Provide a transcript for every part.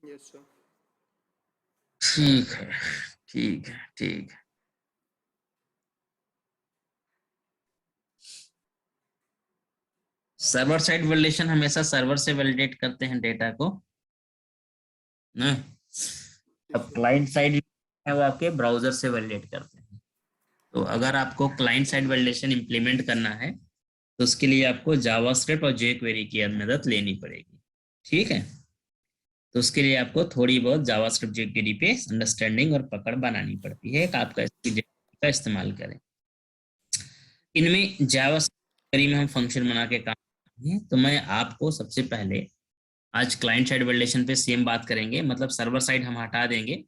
Yes sir. ठीक है, ठीक है, ठीक है। सर्वर साइड वैलिडेशन हमेशा सर्वर से वैलिडेट करते हैं डेटा को ना। अब यस सर। क्लाइंट साइड है वो आपके ब्राउजर से वैलिडेट करते हैं। तो अगर आपको क्लाइंट साइड वैलिडेशन इंप्लीमेंट करना है तो उसके लिए आपको जावास्क्रिप्ट और जेक्वेरी की मदद लेनी पड़ेगी। ठीक है, तो उसके लिए आपको थोड़ी बहुत जावास्क्रिप्ट जेक्वेरी पे अंडरस्टैंडिंग और पकड़ बनानी पड़ती है कि आपका इसकी का इस्तेमाल करें। इनमें जावास्क्रिप्ट में हम फंक्शन बना के काम करते हैं। तो मैं आपको सबसे पहले आज क्लाइंट साइड वैलिडेशन पे सेम बात करेंगे, मतलब सर्वर साइड हम हटा देंगे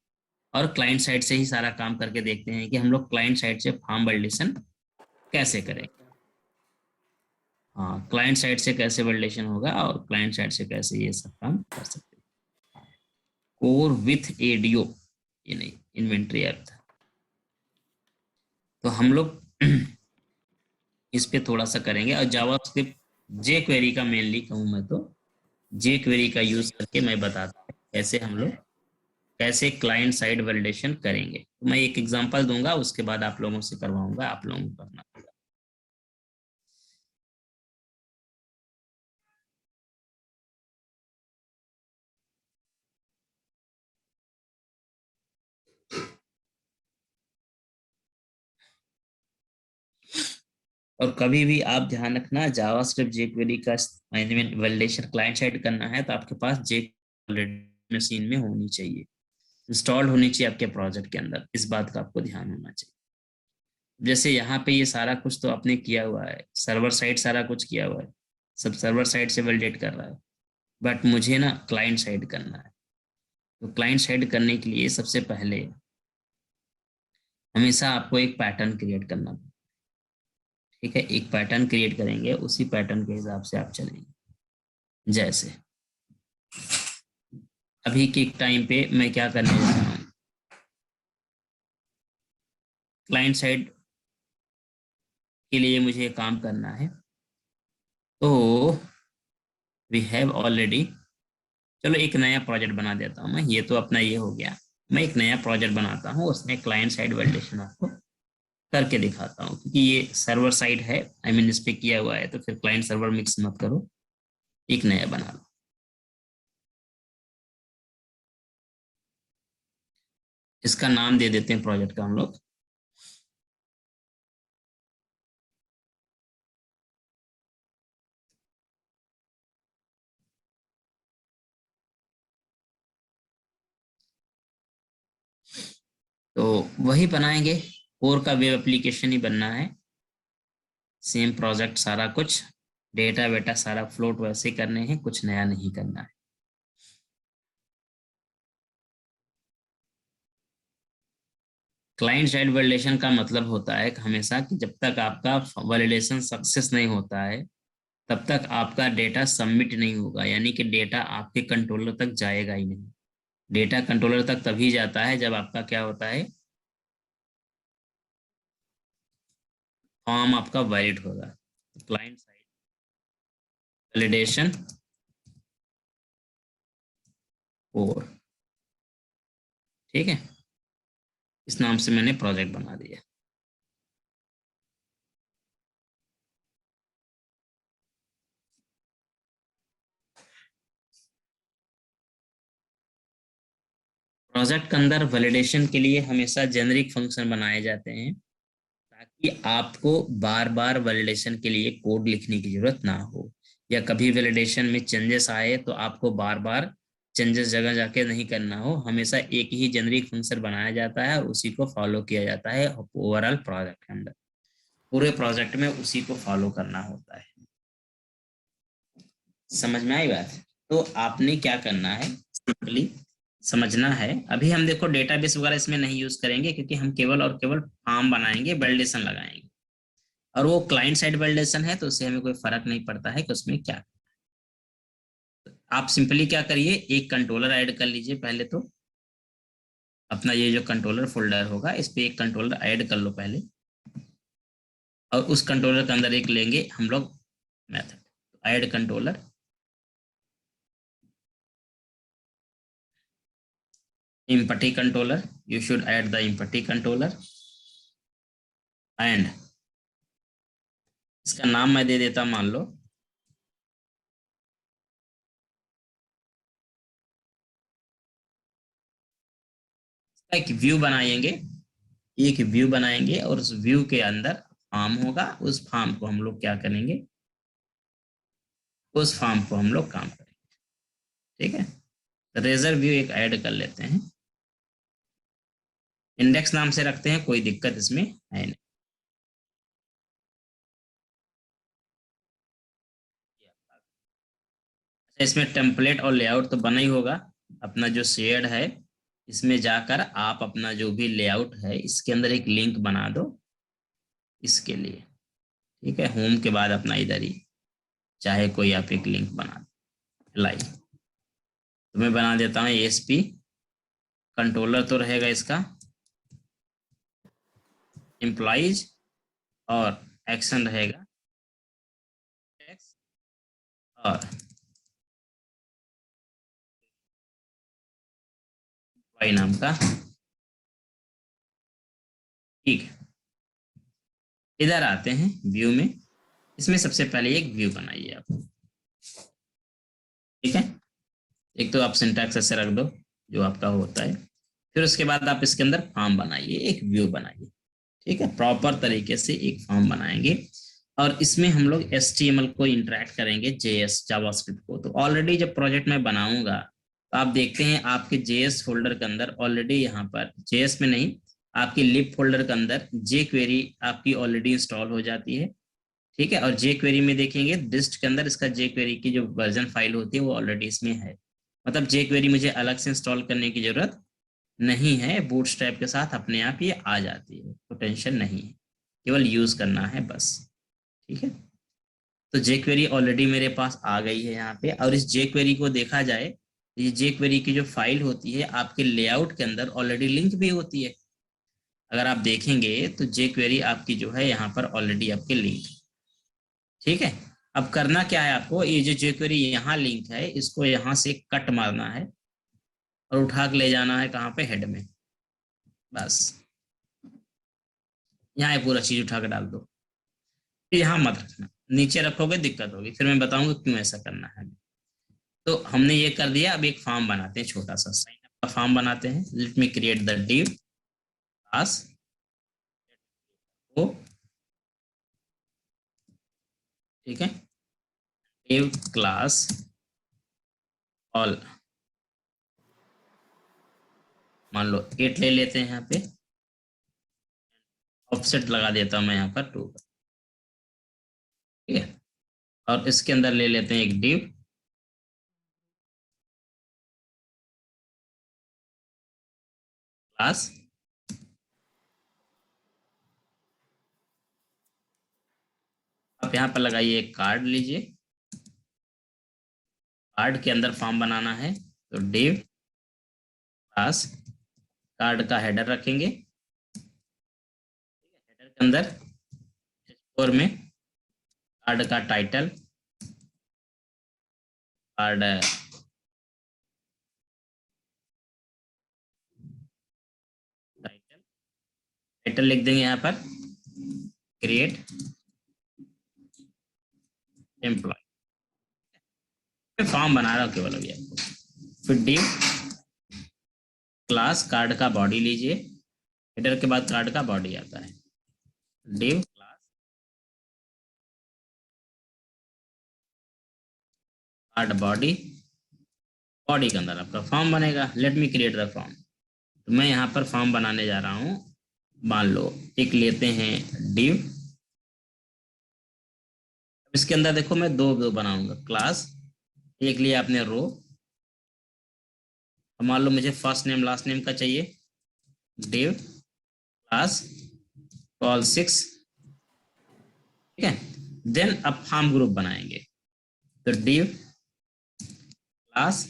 और क्लाइंट साइड से ही सारा काम करके देखते हैं कि हम लोग क्लाइंट साइड से फॉर्म वैलिडेशन कैसे करें। हाँ, क्लाइंट साइड से कैसे वैलिडेशन होगा और क्लाइंट साइड से कैसे ये सब काम कर सकते हैं। कोर विथ एडीओ, ये नहीं, इन्वेंट्री ऐप था। तो हम लोग इस पे थोड़ा सा करेंगे और जावास्क्रिप्ट जे क्वेरी का मेनली कहूँ मैं तो जे क्वेरी का यूज करके मैं बताता हूँ कैसे हम लोग कैसे क्लाइंट साइड वैलिडेशन करेंगे। तो मैं एक एग्जांपल दूंगा, उसके बाद आप लोगों से करवाऊंगा, आप लोगों को करना होगा। और कभी भी आप ध्यान रखना, जावास्क्रिप्ट जेक्वेरी का वैलिडेशन क्लाइंट साइड करना है तो आपके पास जे मशीन में होनी चाहिए, इंस्टॉल्ड होनी चाहिए आपके प्रोजेक्ट के अंदर। इस बात का आपको ध्यान होना चाहिए। जैसे यहाँ पे ये सारा कुछ तो आपने किया हुआ है, सर्वर साइड सारा कुछ किया हुआ है, सब सर्वर साइड से वैलिडेट कर रहा है, बट मुझे ना क्लाइंट साइड करना है। तो क्लाइंट साइड करने के लिए सबसे पहले हमेशा आपको एक पैटर्न क्रिएट करना है। ठीक है, एक पैटर्न क्रिएट करेंगे, उसी पैटर्न के हिसाब से आप चलेंगे। जैसे अभी के टाइम पे मैं क्या करने जा रहा हूँ, क्लाइंट साइड के लिए मुझे काम करना है। तो वी हैव ऑलरेडी, चलो एक नया प्रोजेक्ट बना देता हूँ मैं, ये तो अपना ये हो गया। मैं एक नया प्रोजेक्ट बनाता हूँ, उसमें क्लाइंट साइड वैलिडेशन आपको करके दिखाता हूँ, क्योंकि ये सर्वर साइड है, आई मीन इस पे किया हुआ है, तो फिर क्लाइंट सर्वर मिक्स मत करो, एक नया बना लो। इसका नाम दे देते हैं प्रोजेक्ट का हम लोग। तो वही बनाएंगे, कोर का वेब एप्लीकेशन ही बनना है। सेम प्रोजेक्ट सारा कुछ, डेटा वेटा सारा फ्लोट वैसे करने हैं, कुछ नया नहीं करना है। क्लाइंट साइड वैलिडेशन का मतलब होता है कि हमेशा कि जब तक आपका वैलिडेशन सक्सेस नहीं होता है तब तक आपका डेटा सबमिट नहीं होगा, यानी कि डेटा आपके कंट्रोलर तक जाएगा ही नहीं। डेटा कंट्रोलर तक तभी जाता है जब आपका क्या होता है, फॉर्म आपका वैलिड होगा। क्लाइंट साइड वैलिडेशन और, ठीक है, इस नाम से मैंने प्रोजेक्ट बना दिया। प्रोजेक्ट के अंदर वैलिडेशन के लिए हमेशा जेनरिक फंक्शन बनाए जाते हैं ताकि आपको बार बार वैलिडेशन के लिए कोड लिखने की जरूरत ना हो, या कभी वैलिडेशन में चेंजेस आए तो आपको बार बार चेंजेस जगह जाके नहीं करना हो। हमेशा एक ही जेनरिक फंक्शन बनाया जाता है और उसी को फॉलो किया जाता है ओवरऑल प्रोजेक्ट के अंदर। पूरे प्रोजेक्ट में उसी को फॉलो करना होता है। समझ में आई बात? तो आपने क्या करना है, सिंपली समझना है। अभी हम देखो डेटाबेस वगैरह इसमें नहीं यूज करेंगे, क्योंकि हम केवल और केवल फॉर्म बनाएंगे, वैलिडेशन लगाएंगे, और वो क्लाइंट साइड वैलिडेशन है तो उससे हमें कोई फर्क नहीं पड़ता है कि उसमें क्या। आप सिंपली क्या करिए, एक कंट्रोलर ऐड कर लीजिए पहले तो। अपना ये जो कंट्रोलर फोल्डर होगा इस पे एक कंट्रोलर ऐड कर लो पहले, और उस कंट्रोलर के अंदर एक लेंगे हम लोग method, add controller. empathy controller, you should add the empathy controller and इसका नाम मैं दे देता, मान लो एक व्यू बनाएंगे, एक व्यू बनाएंगे और उस व्यू के अंदर फॉर्म होगा, उस फॉर्म को हम लोग क्या करेंगे, उस फॉर्म को हम लोग काम करेंगे। ठीक है, रेजर व्यू एक ऐड कर लेते हैं, इंडेक्स नाम से रखते हैं, कोई दिक्कत इसमें है नहीं। इसमें टेम्पलेट और लेआउट तो बना ही होगा, अपना जो शेड है इसमें जाकर आप अपना जो भी लेआउट है इसके अंदर एक लिंक बना दो इसके लिए। ठीक है, होम के बाद अपना इधर ही चाहे कोई आप एक लिंक बना दो, लाई तो मैं बना देता हूँ ASP कंट्रोलर तो रहेगा इसका, एम्प्लॉइज और एक्शन रहेगा टेक्स्ट और एम्प्लॉय नाम का। ठीक है, इधर आते हैं व्यू में, इसमें सबसे पहले एक व्यू बनाइए आप। ठीक है, एक तो आप सिंटैक्स ऐसे रख दो जो आपका होता है, फिर उसके बाद आप इसके अंदर फॉर्म बनाइए, एक व्यू बनाइए। ठीक है, प्रॉपर तरीके से एक फॉर्म बनाएंगे और इसमें हम लोग HTML को इंटरेक्ट करेंगे JS जावास्क्रिप्ट को। तो ऑलरेडी जब प्रोजेक्ट में बनाऊंगा तो आप देखते हैं आपके JS फोल्डर के अंदर ऑलरेडी यहाँ पर JS में नहीं, आपकी लिब फोल्डर के अंदर jQuery आपकी ऑलरेडी इंस्टॉल हो जाती है। ठीक है, और jQuery में देखेंगे डिस्ट के अंदर इसका jQuery की जो वर्जन फाइल होती है वो ऑलरेडी इसमें है, मतलब jQuery मुझे अलग से इंस्टॉल करने की जरूरत नहीं है, बूटस्ट्रैप के साथ अपने आप ये आ जाती है, तो टेंशन नहीं है, केवल यूज करना है बस। ठीक है, तो jQuery ऑलरेडी मेरे पास आ गई है यहाँ पे, और इस jQuery को देखा जाए, ये jQuery की जो फाइल होती है आपके लेआउट के अंदर ऑलरेडी लिंक भी होती है। अगर आप देखेंगे तो jQuery आपकी जो है यहाँ पर ऑलरेडी आपके लिंक। ठीक है, अब करना क्या है आपको, ये जो jQuery यहाँ लिंक है इसको यहाँ से कट मारना है और उठा के ले जाना है कहाँ पे, हेड में, बस यहाँ पूरा चीज उठा के डाल दो। यहाँ मत रखना, नीचे रखोगे दिक्कत होगी, फिर मैं बताऊंगा क्यों ऐसा करना है। तो हमने ये कर दिया, अब एक फॉर्म बनाते हैं, छोटा सा साइन अप का फॉर्म बनाते हैं। Let me create the div class को। ठीक है, div क्लास ऑल, मान लो 8 ले लेते हैं, यहाँ पे ऑफसेट लगा देता हूं मैं यहाँ पर 2। ठीक है, और इसके अंदर ले लेते हैं एक div क्लास, आप यहाँ पर लगाइए एक कार्ड लीजिए, कार्ड के अंदर फॉर्म बनाना है तो div क्लास कार्ड का हेडर रखेंगे, हेडर के अंदर स्कोर में कार्ड का टाइटल, कार्ड टाइटल लिख देंगे यहाँ पर क्रिएट एम्प्लॉय, फॉर्म बना रहा हूँ केवल अभी आपको। फिर div क्लास कार्ड का बॉडी लीजिए, हेडर के बाद कार्ड का बॉडी आता है, div class card body, body के अंदर आपका फॉर्म बनेगा। Let me create the form, तो मैं यहाँ पर फॉर्म बनाने जा रहा हूँ, मान लो एक लेते हैं div, इसके अंदर देखो मैं दो बनाऊंगा क्लास, एक लिया आपने रो, मान लो मुझे फर्स्ट नेम लास्ट नेम का चाहिए, div क्लास कॉल 6। ठीक है, देन अब फॉर्म ग्रुप बनाएंगे, तो div क्लास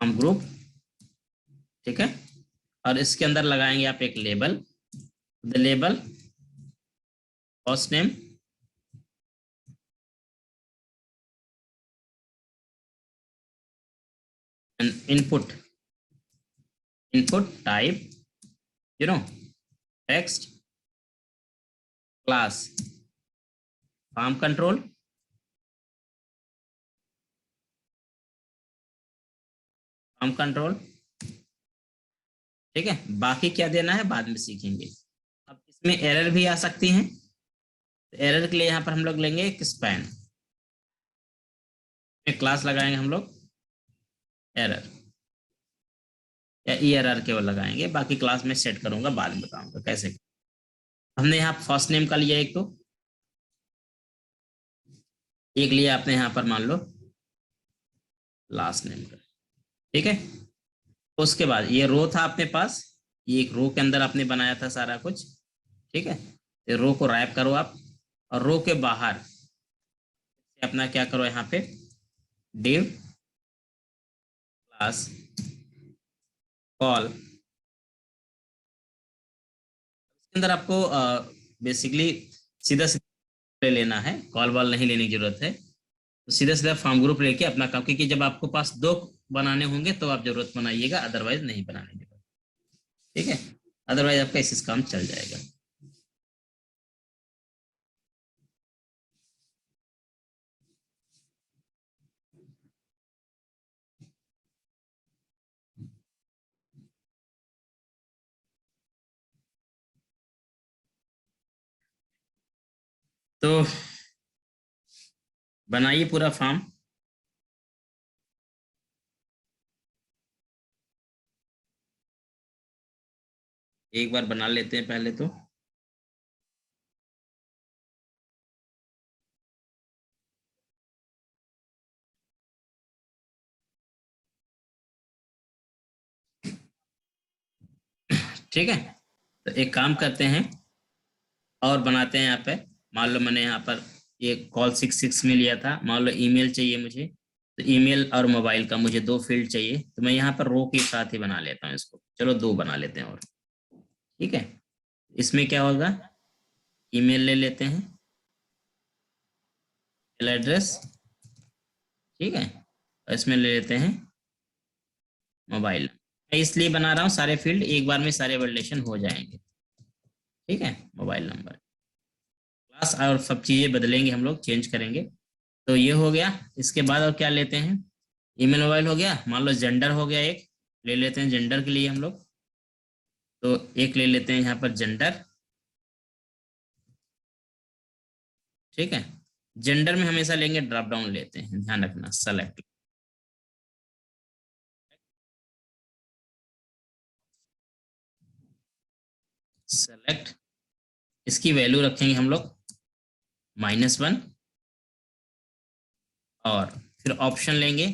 फॉर्म ग्रुप। ठीक है, और इसके अंदर लगाएंगे आप एक label, the label first name and input type, text class farm control, ठीक है। बाकी क्या देना है बाद में सीखेंगे। अब इसमें एरर भी आ सकती हैं, तो एरर के लिए यहाँ पर हम लोग लेंगे एक स्पैन, क्लास लगाएंगे हम लोग एरर या ERR केवल लगाएंगे, बाकी क्लास में सेट करूंगा, बाद में बताऊंगा कैसे। हमने यहाँ फर्स्ट नेम का लिया एक, तो एक लिया आपने यहाँ पर मान लो लास्ट नेम का, ठीक है। उसके बाद ये रो था अपने पास, ये एक रो के अंदर आपने बनाया था सारा कुछ, ठीक है। ये रो को रैप करो आप, और रो के बाहर अपना क्या करो, यहाँ पे div क्लास कॉल, इसके अंदर आपको बेसिकली सीधा सीधा ले लेना है, कॉल वॉल नहीं लेने की जरूरत है। तो सीधा सीधा फॉर्म ग्रुप लेके अपना काम, क्योंकि जब आपको पास दो बनाने होंगे तो आप जरूरत बनाइएगा, अदरवाइज नहीं बनाने की जरूरत, ठीक है। अदरवाइज आपका इस काम चल जाएगा। तो बनाइए पूरा फॉर्म, एक बार बना लेते हैं पहले तो। ठीक है, तो एक काम करते हैं और बनाते हैं यहाँ पे। मान लो मैंने यहाँ पर ये कॉल 66 में लिया था, मान लो ईमेल चाहिए मुझे, तो ईमेल और मोबाइल का मुझे 2 फील्ड चाहिए, तो मैं यहाँ पर रो के साथ ही बना लेता हूँ इसको। चलो 2 बना लेते हैं और, ठीक है। इसमें क्या होगा, ईमेल ले लेते हैं, ईमेल एड्रेस, ठीक है, और इसमें ले लेते हैं मोबाइल। मैं इसलिए बना रहा हूँ सारे फील्ड एक बार में सारे वैलिडेशन हो जाएंगे, ठीक है। मोबाइल नंबर, क्लास और सब चीज़ें बदलेंगे हम लोग, चेंज करेंगे। तो ये हो गया। इसके बाद और क्या लेते हैं, ईमेल मोबाइल हो गया, मान लो जेंडर हो गया, एक ले लेते हैं जेंडर के लिए हम लोग, तो एक ले लेते हैं यहाँ पर जेंडर, ठीक है। जेंडर में हमेशा लेंगे ड्रॉप डाउन लेते हैं, ध्यान रखना, सेलेक्ट, सेलेक्ट, इसकी वैल्यू रखेंगे हम लोग -1, और फिर ऑप्शन लेंगे,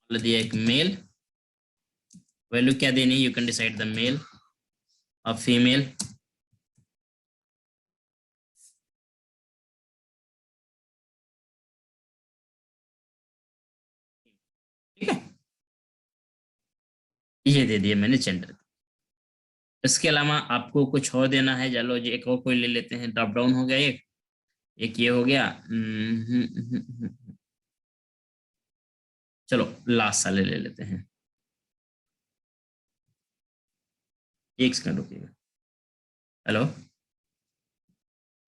दिया एक मेल, वैल्यू क्या देनी है, you can decide the male और फीमेल, ठीक है। ये दे दिया मैंने जेंडर। इसके अलावा आपको कुछ और देना है, चलो जी एक और कोई ले लेते हैं, ड्रॉप डाउन हो गया एक, एक ये हो गया, चलो लास्ट साले ले लेते हैं, एक सेकंड रुकिएगा। हेलो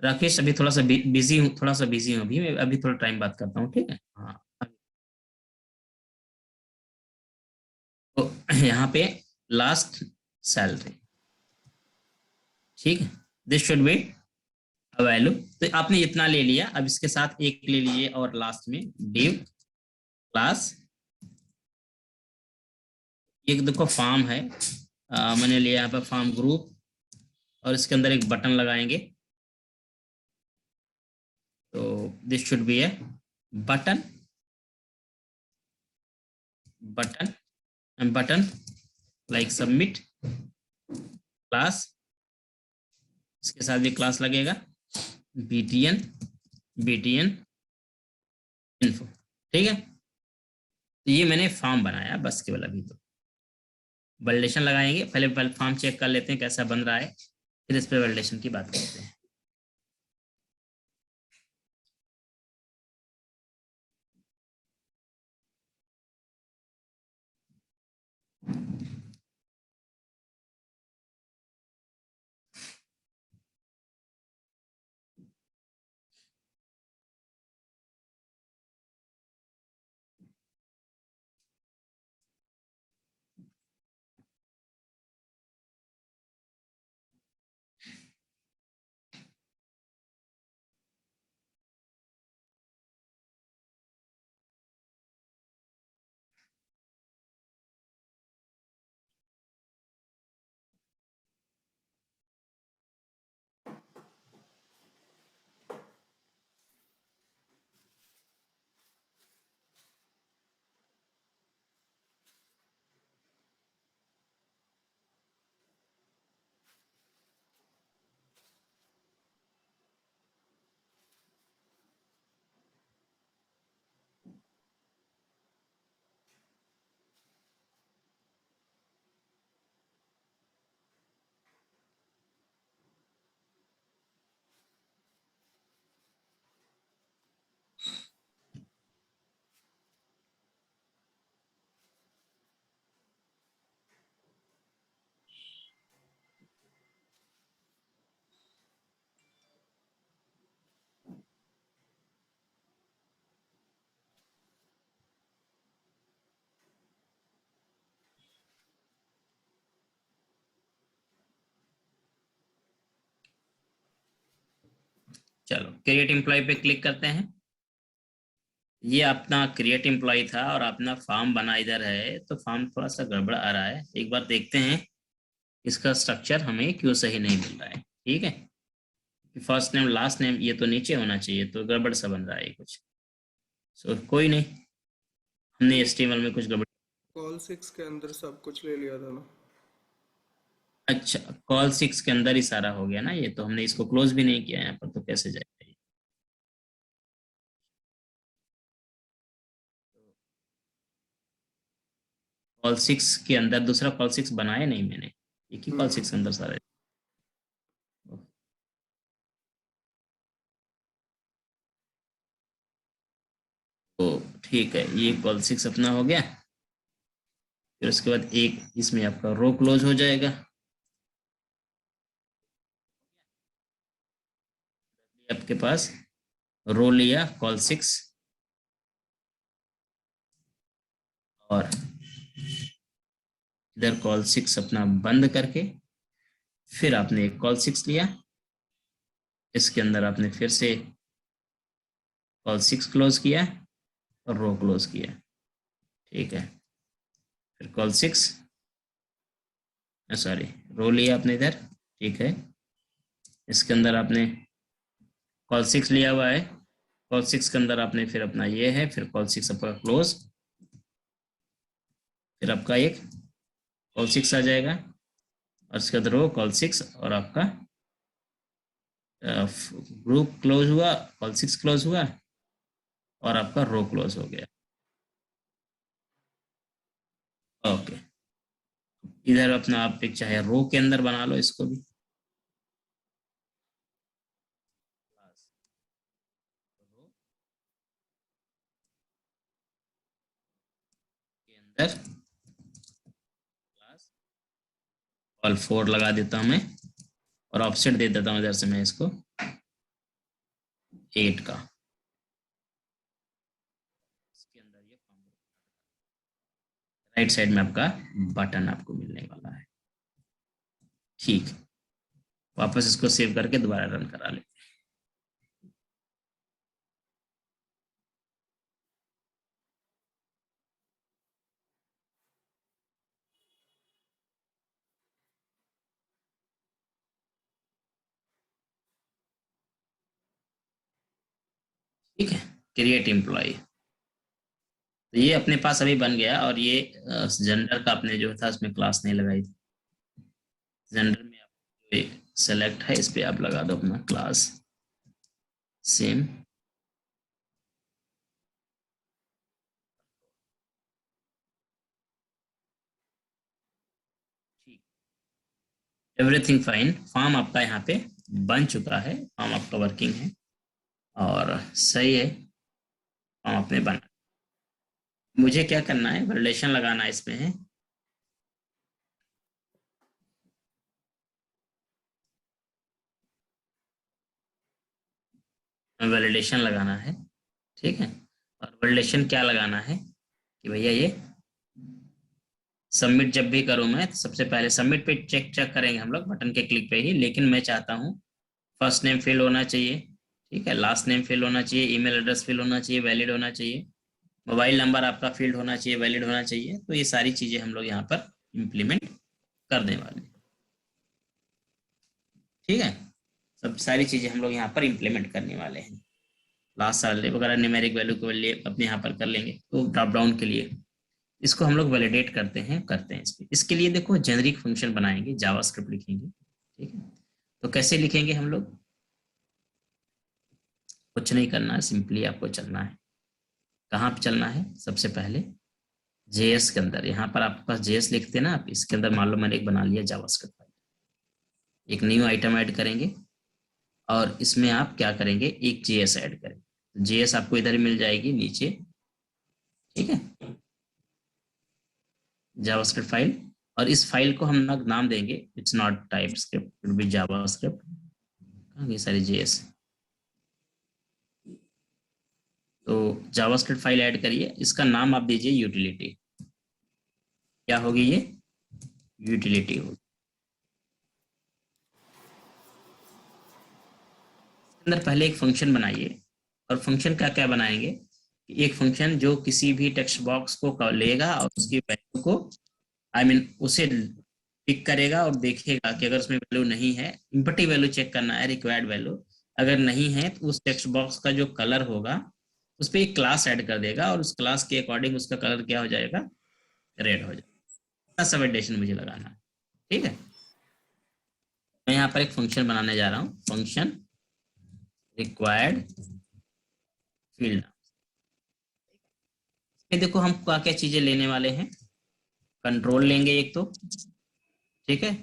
राकेश, अभी थोड़ा सा बिजी हूँ, थोड़ा सा बिजी हूँ अभी मैं, अभी थोड़ा टाइम बात करता हूँ, ठीक है। हाँ, तो यहाँ पे लास्ट सैलरी, ठीक है, दिस शुड बी वैल्यू। तो आपने इतना ले लिया, अब इसके साथ एक ले लीजिए और लास्ट में डिव क्लास, एक देखो फॉर्म है, मैंने लिया यहाँ पर फॉर्म ग्रुप, और इसके अंदर एक बटन लगाएंगे, तो this should be A button, button and button like submit class, इसके साथ भी क्लास लगेगा btn, btn इन्फो, ठीक है। तो ये मैंने फॉर्म बनाया बस केवल, अभी तो वैलिडेशन लगाएंगे, पहले पहले फॉर्म चेक कर लेते हैं कैसा बन रहा है, फिर इस पर वैलिडेशन की बात करते हैं। चलो क्रिएट एम्प्लॉय पे क्लिक करते हैं। ये अपना क्रिएट एम्प्लॉय था और अपना फॉर्म बना इधर है, तो फॉर्म थोड़ा सा गड़बड़ आ रहा है, एक बार देखते हैं इसका स्ट्रक्चर हमें क्यों सही नहीं मिल रहा है। ठीक है, फर्स्ट नेम लास्ट नेम ये तो नीचे होना चाहिए, तो गड़बड़ सा बन रहा है कुछ। सो कोई नहीं, हमने HTML में कुछ गड़बड़। कॉल 6 के अंदर सब कुछ ले लिया था ना। अच्छा, कॉल 6 के अंदर ही सारा हो गया ना, ये तो हमने इसको क्लोज भी नहीं किया यहाँ पर, तो कैसे जाएगा ये? कॉल 6 के अंदर दूसरा कॉल 6 बनाया नहीं मैंने, एक ही कॉल 6 के अंदर सारा है। तो ठीक है, ये कॉल 6 अपना हो गया। फिर उसके बाद एक इसमें आपका रो क्लोज हो जाएगा। आपके पास रो लिया कॉल 6, और इधर कॉल 6 अपना बंद करके फिर आपने एक कॉल 6 लिया, इसके अंदर आपने फिर से कॉल 6 क्लोज किया और रो क्लोज किया। ठीक है, फिर कॉल 6, सॉरी, रो लिया आपने इधर। ठीक है, इसके अंदर आपने कॉल 6 लिया हुआ है, कॉल 6 के अंदर आपने फिर अपना ये है, फिर कॉल 6 आपका क्लोज, फिर आपका एक कॉल 6 आ जाएगा, और उसके बाद रो कॉल 6, और आपका ग्रुप क्लोज हुआ, कॉल 6 क्लोज हुआ, और आपका रो क्लोज हो गया। ओके, इधर अपना आप एक चाहे रो के अंदर बना लो इसको भी, के अंदर कॉल 4 लगा देता हूं मैं, और ऑफसेट दे देता हूं इधर से मैं इसको 8 का। इसके अंदर ये राइट साइड में आपका बटन आपको मिलने वाला है। ठीक, वापस इसको सेव करके दोबारा रन करा ले। ठीक है, क्रिएट एम्प्लॉय, तो ये अपने पास अभी बन गया, और ये जेंडर का आपने जो था उसमें क्लास नहीं लगाई थी। जेंडर में आप सेलेक्ट है, इस पे आप लगा दो अपना class same. Everything fine, form आपका यहाँ पे बन चुका है, फॉर्म आपका वर्किंग है और सही है, फॉर्म आपने बना। मुझे क्या करना है, वैलिडेशन लगाना है इसमें है। वैलिडेशन लगाना है। ठीक है, और वैलिडेशन क्या लगाना है कि भैया ये सबमिट जब भी करूँ मैं, तो सबसे पहले सबमिट पे चेक चेक करेंगे हम लोग बटन के क्लिक पे ही, लेकिन मैं चाहता हूँ फर्स्ट नेम फिल होना चाहिए, ठीक है, लास्ट नेम फिल होना चाहिए, ईमेल एड्रेस फिल होना चाहिए, वैलिड होना चाहिए, मोबाइल नंबर आपका फील्ड होना चाहिए, वैलिड होना चाहिए। तो ये सारी चीजें हम लोग यहाँ पर इम्प्लीमेंट करने वाले हैं। ठीक है, सब सारी चीजें हम लोग यहाँ पर इम्प्लीमेंट करने वाले हैं। लास्ट सैलरी वगैरह न्यूमेरिक वैल्यू के लिए अपने यहाँ पर कर लेंगे, तो ड्रॉप डाउन के लिए इसको हम लोग वैलिडेट करते हैं इसके लिए देखो जेनरिक फंक्शन बनाएंगे, जावास्क्रिप्ट लिखेंगे। ठीक है, तो कैसे लिखेंगे हम लोग, कुछ नहीं करना है, सिंपली आपको चलना है। कहाँ पे चलना है, सबसे पहले जेएस के अंदर, यहाँ पर आपके पास जेएस लिखते हैं ना आप, इसके अंदर मान लो मैंने एक बना लिया जावास्क्रिप्ट फाइल, एक न्यू आइटम ऐड करेंगे, और इसमें आप क्या करेंगे, एक जेएस ऐड करेंगे। जेएस आपको इधर ही मिल जाएगी नीचे। ठीक है, जावास्क्रिप्ट फाइल, और इस फाइल को हम नाम देंगे it's not type script, it be JavaScript, ये सारी जेएस। तो जावास्क्रिप्ट फाइल ऐड करिए, इसका नाम आप दीजिए यूटिलिटी। क्या होगी ये, यूटिलिटी होगी। अंदर पहले एक फंक्शन बनाइए, और फंक्शन का क्या बनाएंगे, एक फंक्शन जो किसी भी टेक्स्ट बॉक्स को लेगा और उसकी वैल्यू को उसे पिक करेगा और देखेगा कि अगर उसमें वैल्यू नहीं है, इम्पटी वैल्यू चेक करना है, रिक्वायर्ड वैल्यू अगर नहीं है तो उस टेक्स्ट बॉक्स का जो कलर होगा उस पर एक क्लास ऐड कर देगा और उस क्लास के अकॉर्डिंग उसका कलर क्या हो जाएगा, रेड हो जाएगा। सब एडिशन मुझे लगाना है, ठीक है। मैं यहाँ पर एक फंक्शन बनाने जा रहा हूँ, फंक्शन रिक्वायर्ड फील्ड। देखो हम क्या क्या चीजें लेने वाले हैं, कंट्रोल लेंगे एक तो, ठीक है,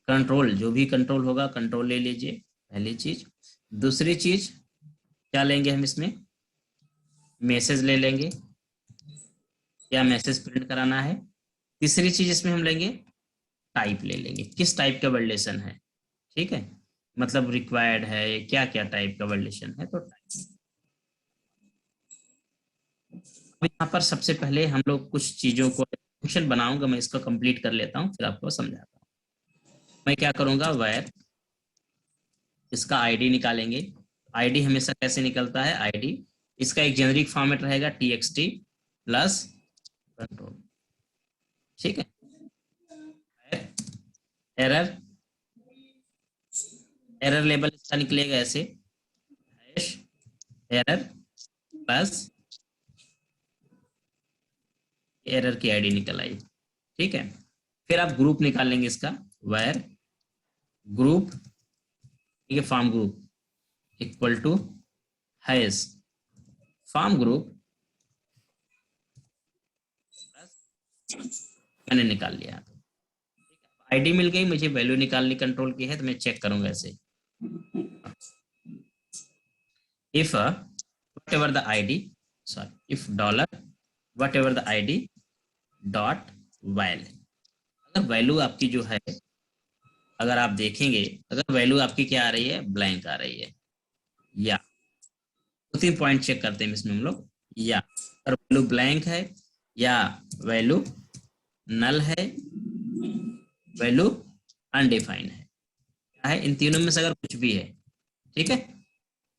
कंट्रोल जो भी कंट्रोल होगा कंट्रोल ले लीजिए, पहली चीज। दूसरी चीज क्या लेंगे हम इसमें, मैसेज ले लेंगे, या मैसेज प्रिंट कराना है। तीसरी चीज इसमें हम लेंगे टाइप ले लेंगे, किस टाइप का वैलिडेशन है, ठीक है, मतलब रिक्वायर्ड है, क्या क्या टाइप का वैलिडेशन है, तो टाइप। यहाँ पर सबसे पहले हम लोग कुछ चीजों को, फंक्शन बनाऊंगा मैं, इसको कंप्लीट कर लेता हूँ फिर आपको समझाता हूँ। मैं क्या करूंगा, वायर, इसका आईडी निकालेंगे। आईडी हमेशा कैसे निकलता है, आईडी इसका एक जेनरिक फॉर्मेट रहेगा txt प्लस कंट्रोल, ठीक है। एरर, एरर लेबल इसका निकलेगा ऐसे, हैश एरर प्लस एरर की आईडी निकल आई, ठीक है। फिर आप ग्रुप निकाल लेंगे इसका, वायर ग्रुप, ठीक है, form group equal to hash form group, मैंने निकाल लिया। आईडी मिल गई, मुझे वैल्यू निकालनी कंट्रोल की है तो मैं चेक करूंगा ऐसे, if whatever the id, sorry, if dollar whatever the id dot while, अगर वैल्यू आपकी जो है, अगर आप देखेंगे अगर वैल्यू आपकी क्या आ रही है, ब्लैंक आ रही है, या दो तीन पॉइंट चेक करते हैं इसमें हम लोग, या अगर वैल्यू ब्लैंक है, या वैल्यू नल है, वैल्यू अनडिफाइंड है, क्या है, इन तीनों में से अगर कुछ भी है, ठीक है,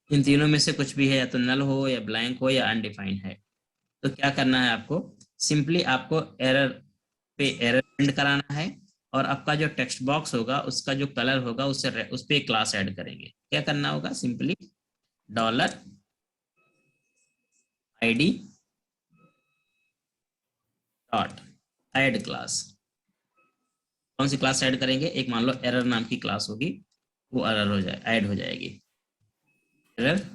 इन तीनों में से कुछ भी है, या तो नल हो या ब्लैंक हो या अनडिफाइंड है, तो क्या करना है आपको, सिंपली आपको एरर पे एरर प्रिंट कराना है, और आपका जो टेक्स्ट बॉक्स होगा उसका जो कलर होगा उससे उस पर क्लास ऐड करेंगे। क्या करना होगा, simply dollar ID dot add class, कौन सी क्लास ऐड करेंगे, एक मान लो एरर नाम की क्लास होगी, वो एरर हो जाए ऐड हो जाएगी, एरर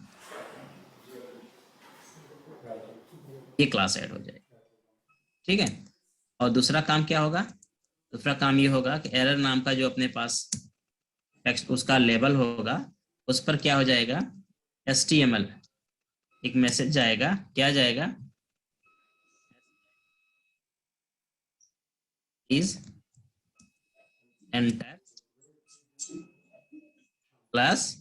ये क्लास ऐड हो जाएगी, ठीक है। और दूसरा काम क्या होगा, दूसरा काम ये होगा कि एरर नाम का जो अपने पास टेक्स्ट उसका लेबल होगा उस पर क्या हो जाएगा, HTML एक मैसेज जाएगा, क्या जाएगा, इज एंटर प्लस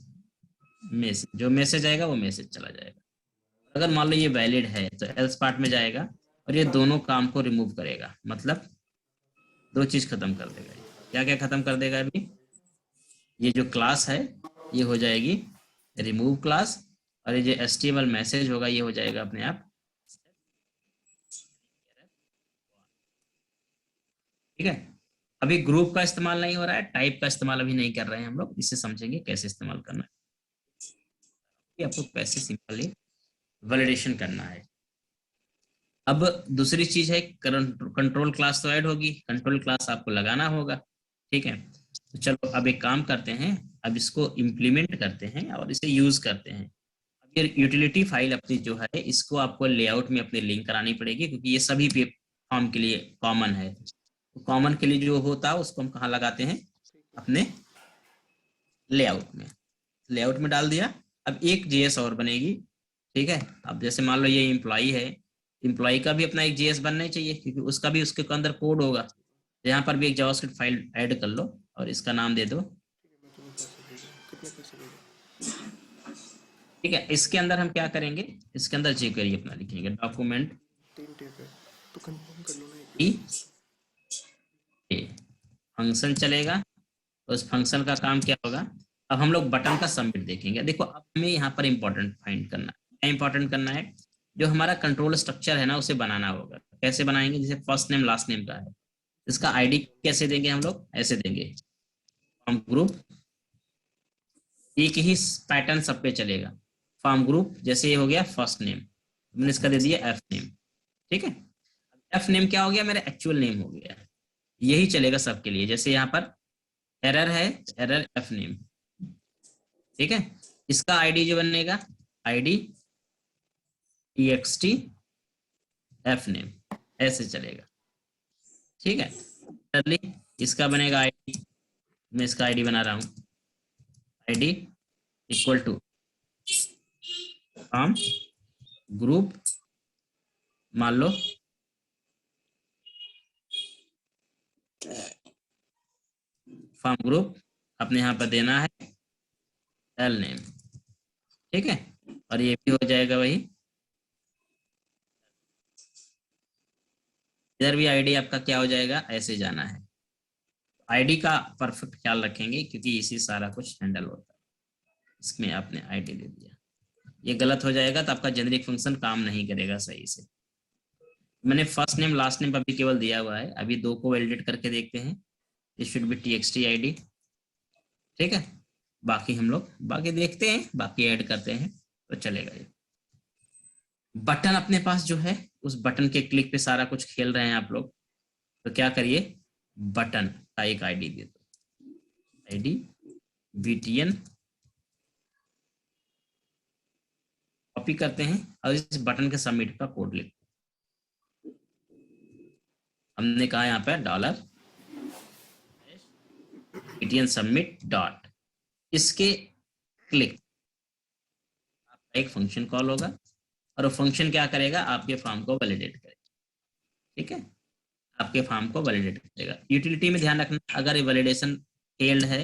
मैसेज, जो मैसेज आएगा वो मैसेज चला जाएगा। अगर मान लो ये वैलिड है तो एल्स पार्ट में जाएगा और ये दोनों काम को रिमूव करेगा, मतलब दो चीज खत्म कर देगा। क्या क्या खत्म कर देगा, अभी ये जो क्लास है ये हो जाएगी रिमूव क्लास, और ये जो HTML मैसेज होगा ये हो जाएगा अपने आप, ठीक है। अभी ग्रुप का इस्तेमाल नहीं हो रहा है, टाइप का इस्तेमाल अभी नहीं कर रहे हैं हम लोग, इससे समझेंगे कैसे इस्तेमाल करना है, आपको कैसे सिंपली वैलिडेशन करना है। अब दूसरी चीज है, कंट्रोल क्लास तो ऐड होगी, कंट्रोल क्लास आपको लगाना होगा, ठीक है। तो चलो अब एक काम करते हैं, अब इसको इम्प्लीमेंट करते हैं और इसे यूज करते हैं। अब ये यूटिलिटी फाइल अपनी जो है इसको आपको लेआउट में अपने लिंक करानी पड़ेगी, क्योंकि ये सभी फॉर्म के लिए कॉमन है। तो कॉमन के लिए जो होता है उसको हम कहाँ लगाते हैं, अपने लेआउट में, लेआउट में डाल दिया। अब एक जेएस और बनेगी, ठीक है। अब जैसे मान लो ये इम्प्लॉई है, इम्प्लॉई का भी अपना एक जेएस बनना ही चाहिए, क्योंकि उसका भी उसके अंदर कोड होगा। यहाँ पर भी एक जावास्क्रिप्ट फाइल ऐड कर लो और इसका नाम दे दो, कितने पैसे लोगे? ठीक है। इसके अंदर हम क्या करेंगे, इसके अंदर jQuery अपना लिखेंगे, डॉक्यूमेंट 3 टेप है तो कंफर्म कर लो ना की एक फंक्शन चलेगा, तो उस फंक्शन का काम क्या होगा, अब हम लोग बटन का सबमिट देखेंगे। देखो अब हमें यहाँ पर इंपॉर्टेंट फाइंड करना है। क्या इंपॉर्टेंट करना है? जो हमारा कंट्रोल स्ट्रक्चर है ना उसे बनाना होगा। कैसे बनाएंगे? जैसे फर्स्ट नेम लास्ट नेम का है, इसका आईडी कैसे देंगे हम लोग? ऐसे देंगे, फॉर्म ग्रुप, एक ही पैटर्न सब पे चलेगा। फॉर्म ग्रुप जैसे ये हो गया फर्स्ट नेम, मैंने इसका दे दिया एफ नेम। ठीक है, एफ नेम क्या हो गया? मेरा एक्चुअल नेम हो गया। यही चलेगा सबके लिए। जैसे यहाँ पर एरर है, एरर एफ नेम। ठीक है, इसका आईडी जो बनेगा आईडी टी एफ नेम, ऐसे चलेगा। ठीक है, सिमिलरली इसका बनेगा आईडी, मैं इसका आईडी बना रहा हूं, ID equal to form group, मान लो फॉर्म ग्रुप अपने यहाँ पर देना है एल नेम। ठीक है, और ये भी हो जाएगा वही। इधर भी आईडी आपका क्या हो जाएगा? ऐसे जाना है। आईडी का परफेक्ट ख्याल रखेंगे क्योंकि इसी सारा कुछ हैंडल होता है। इसमें आपने आईडी दे दिया, ये गलत हो जाएगा तो आपका जेनरिक फंक्शन काम नहीं करेगा सही से। मैंने फर्स्ट नेम लास्ट नेम अभी केवल दिया हुआ है, अभी दो को वैलिडेट करके देखते हैं। It should be txt ID. ठीक है, बाकी हम लोग बाकी देखते हैं, बाकी ऐड करते हैं तो चलेगा। ये बटन अपने पास जो है, उस बटन के क्लिक पे सारा कुछ खेल रहे हैं आप लोग, तो क्या करिए, बटन का एक आईडी दे दो, आईडी btn, कॉपी करते हैं और इस बटन के सबमिट का कोड लिखते हैं। हमने कहा यहाँ पे डॉलर btn सबमिट डॉट, इसके क्लिक आपका एक फंक्शन कॉल होगा और वो फंक्शन क्या करेगा? आपके फॉर्म को वैलिडेट करेगा। ठीक है, आपके फॉर्म को वैलिडेट करेगा। यूटिलिटी में ध्यान रखना, अगर वैलिडेशन फेल्ड है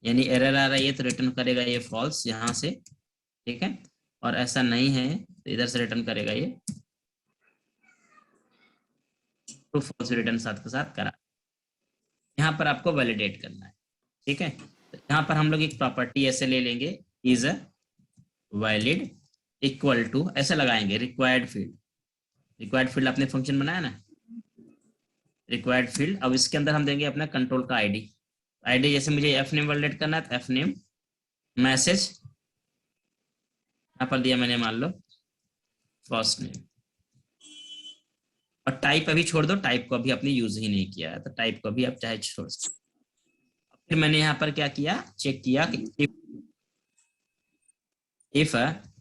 यानी एरर आ रही है तो रिटर्न करेगा ये फॉल्स यहाँ से। ठीक है, और ऐसा नहीं है तो इधर से रिटर्न करेगा ये ट्रू फॉल्स रिटर्न साथ के साथ करा। यहाँ पर आपको वैलिडेट करना है। ठीक है, तो यहाँ पर हम लोग एक प्रॉपर्टी ऐसे ले लेंगे, is a valid equal to, ऐसे लगाएंगे रिक्वायर्ड फील्ड। रिक्वायर्ड फील्ड आपने फंक्शन बनाया ना, रिक्वायर्ड फील्ड। अब इसके अंदर हम देंगे अपना कंट्रोल का आईडी। आईडी जैसे मुझे एफ नेम वैलिडेट करना है तो एफ नेम मैसेज, यहाँ पर दिया मैंने मान लो फर्स्ट नेम, और टाइप अभी छोड़ दो, टाइप को अभी आपने यूज ही नहीं किया है तो टाइप को भी आप चाहे छोड़ सकते। फिर मैंने यहाँ पर क्या किया, चेक किया कि इफ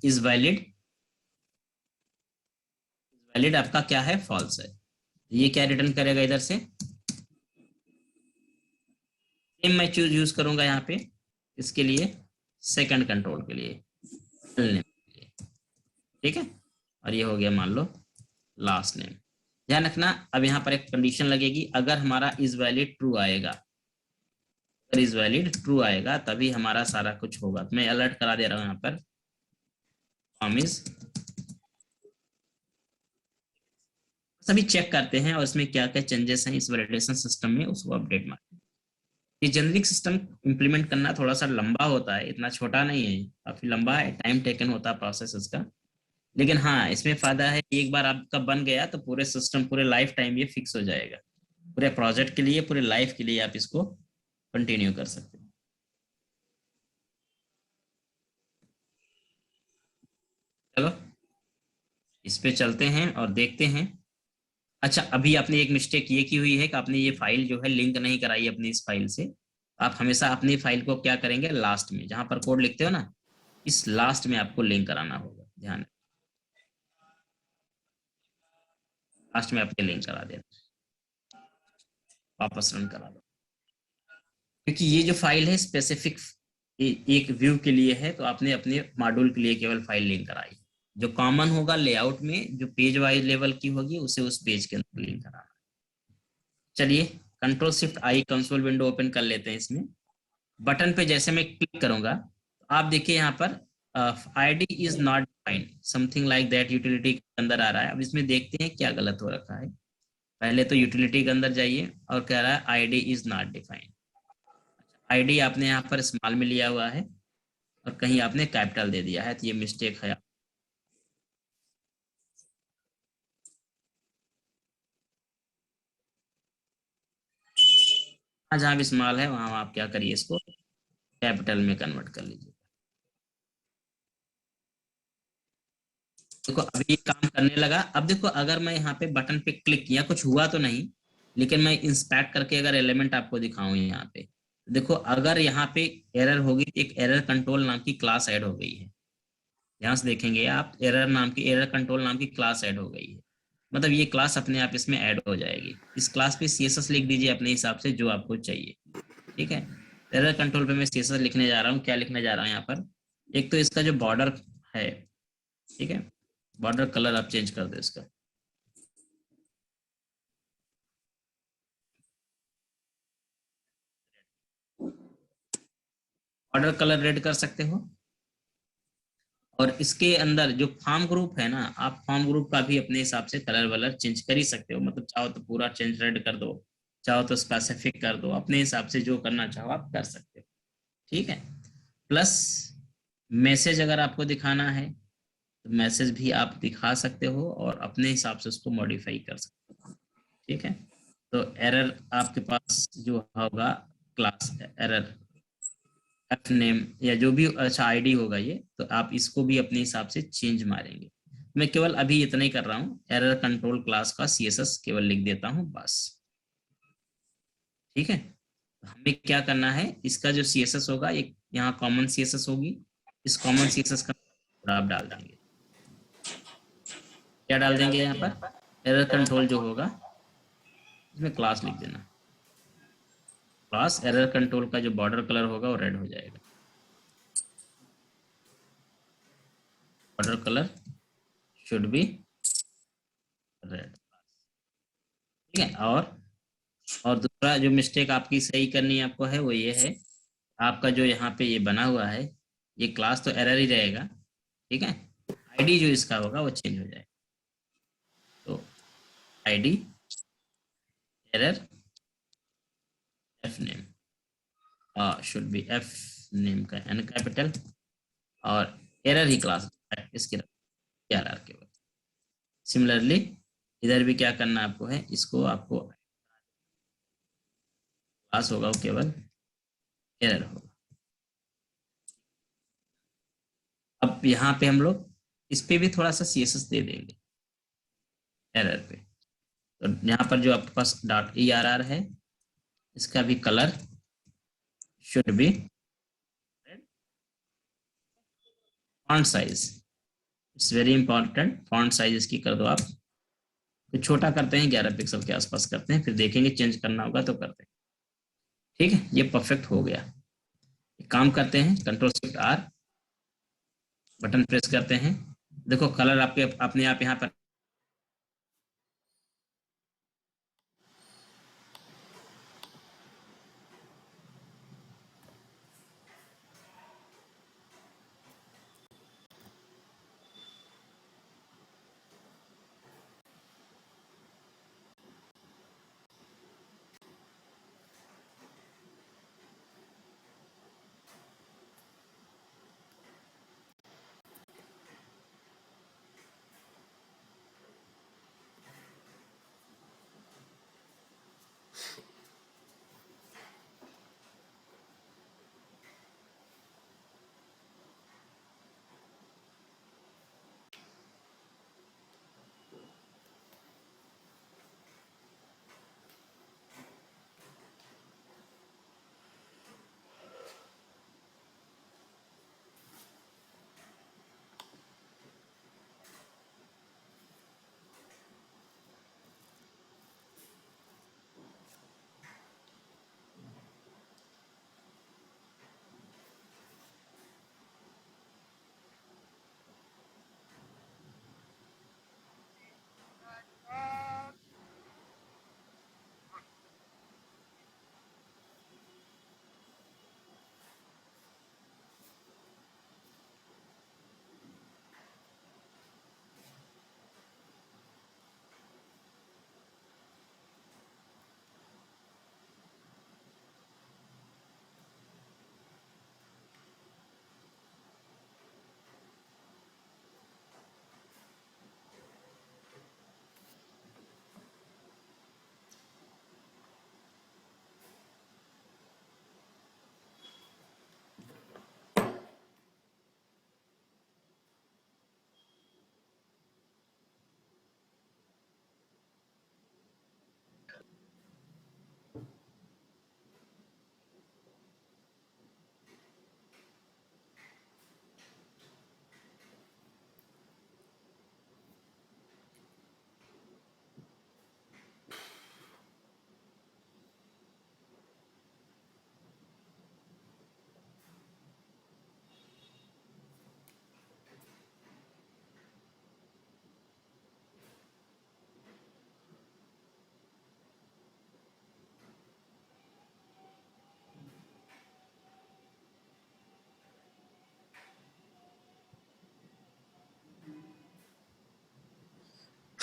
इज वैलिड, वैलिड आपका क्या है? फॉल्स है। ये क्या रिटर्न करेगा इधर से? सेम मैं चूज यूज करूंगा यहाँ पे इसके लिए, सेकंड कंट्रोल के लिए। ठीक है, और ये हो गया मान लो लास्ट नेम। ध्यान रखना, अब यहाँ पर एक कंडीशन लगेगी, अगर हमारा इज वैलिड ट्रू आएगा, अगर इज वैलिड ट्रू आएगा तभी हमारा सारा कुछ होगा। तो मैं अलर्ट करा दे रहा हूँ यहाँ पर, प्रॉमिस। सभी चेक करते हैं और इसमें क्या क्या चेंजेस हैं इस वैलिडेशन सिस्टम में, उसको अपडेट मारते हैं। ये जेनरिक सिस्टम इंप्लीमेंट करना थोड़ा सा लंबा होता है, इतना छोटा नहीं है, काफी लंबा है, टाइम टेकन होता है प्रोसेस इसका। लेकिन हाँ, इसमें फायदा है, एक बार आपका बन गया तो पूरे सिस्टम, पूरे लाइफ टाइम ये फिक्स हो जाएगा। पूरे प्रोजेक्ट के लिए, पूरे लाइफ के लिए आप इसको कंटिन्यू कर सकते हैं। चलो इस पे चलते हैं और देखते हैं। अच्छा, अभी आपने एक मिस्टेक ये की हुई है कि आपने ये फाइल जो है लिंक नहीं कराई अपनी इस फाइल से। आप हमेशा अपनी फाइल को क्या करेंगे, लास्ट में जहां पर कोड लिखते हो ना, इस लास्ट में आपको लिंक कराना होगा। ध्यान, लास्ट में आपके लिंक करा देना, वापस रन करा दो, क्योंकि ये जो फाइल है स्पेसिफिक एक व्यू के लिए है, तो आपने अपने मॉड्यूल के लिए केवल फाइल लिंक कराई। जो कॉमन होगा लेआउट में, जो पेज वाइज लेवल की होगी, उसे उस पेज के अंदर लिंक कराना। चलिए कंट्रोल शिफ्ट आई कंसोल विंडो ओपन कर लेते हैं। इसमें बटन पे जैसे मैं क्लिक करूंगा तो आप देखिए यहाँ पर ID is not defined, something like that utility के अंदर आ रहा है। अब इसमें देखते हैं क्या गलत हो रखा है। पहले तो यूटिलिटी के अंदर जाइए और कह रहा है ID is not defined. ID आपने यहाँ पर स्मॉल में लिया हुआ है और कहीं आपने कैपिटल दे दिया है, तो ये मिस्टेक है। जहाँ भी स्मॉल है वहां आप क्या करिए, इसको कैपिटल में कन्वर्ट कर लीजिए। देखो अभी ये काम करने लगा। अब देखो अगर मैं यहाँ पे बटन पे क्लिक किया, कुछ हुआ तो नहीं, लेकिन मैं इंस्पेक्ट करके अगर एलिमेंट आपको दिखाऊं यहाँ पे, देखो अगर यहाँ पे एरर होगी तो एक एरर कंट्रोल नाम की क्लास ऐड हो गई है। यहाँ से देखेंगे आप, एरर कंट्रोल नाम की क्लास ऐड हो गई है। मतलब ये क्लास अपने आप इसमें ऐड हो जाएगी। इस क्लास पे सीएसएस लिख दीजिए अपने हिसाब से जो आपको चाहिए। ठीक है, एरर कंट्रोल पे मैं सीएसएस लिखने जा रहा हूँ। क्या लिखने जा रहा हूँ यहाँ पर, एक तो इसका जो बॉर्डर है, ठीक है, बॉर्डर कलर आप चेंज कर दो इसका। बॉर्डर कलर रेड कर सकते हो। और इसके अंदर जो फॉर्म ग्रुप है ना, आप फॉर्म ग्रुप का भी अपने हिसाब से कलर वलर चेंज कर ही सकते हो। मतलब चाहो तो पूरा चेंज रेड कर दो, चाहो तो स्पेसिफिक कर दो, अपने हिसाब से जो करना चाहो आप कर सकते हो। ठीक है, प्लस मैसेज अगर आपको दिखाना है तो मैसेज भी आप दिखा सकते हो और अपने हिसाब से उसको मॉडिफाई कर सकते हो। ठीक है, तो एरर आपके पास जो होगा, क्लास एरर एफ नेम या जो भी अच्छा आईडी होगा ये, तो आप इसको भी अपने हिसाब से चेंज मारेंगे। मैं केवल अभी इतना ही कर रहा हूँ, एरर कंट्रोल क्लास का सीएसएस केवल लिख देता हूँ बस। ठीक है, हमें क्या करना है, इसका जो सीएसएस होगा, एक यहाँ कॉमन सीएसएस होगी, इस कॉमन सीएसएस का आप डाल देंगे। क्या डाल देंगे यहाँ पर, एरर कंट्रोल जो होगा इसमें क्लास लिख देना। क्लास एरर कंट्रोल का जो बॉर्डर कलर होगा वो रेड हो जाएगा। Border colour should be red. ठीक है, और दूसरा जो मिस्टेक आपकी सही करनी है आपको है वो ये है, आपका जो यहाँ पे ये बना हुआ है, ये क्लास तो एरर ही रहेगा। ठीक है, आईडी जो इसका होगा वो चेंज हो जाएगा। तो ID error F name should be F name का एन कैपिटल, और एरर ही क्लास इसके आर के बाद। सिमिलरली इधर भी क्या करना आपको है, इसको आपको क्लास होगा वो केवल एरर होगा। अब यहाँ पे हम लोग इस पे भी थोड़ा सा सीएसएस दे देंगे एरर पे। तो यहाँ पर जो आपके पास डॉट ई आर आर है, इसका भी colour should be red. Font size, it's very important, font size इसकी कर दो आप, तो छोटा करते हैं 11 पिक्सल के आसपास करते हैं, फिर देखेंगे चेंज करना होगा तो करते हैं। ठीक है, ये परफेक्ट हो गया। एक काम करते हैं, control shift are button press करते हैं। देखो कलर आपके अपने आप यहाँ पर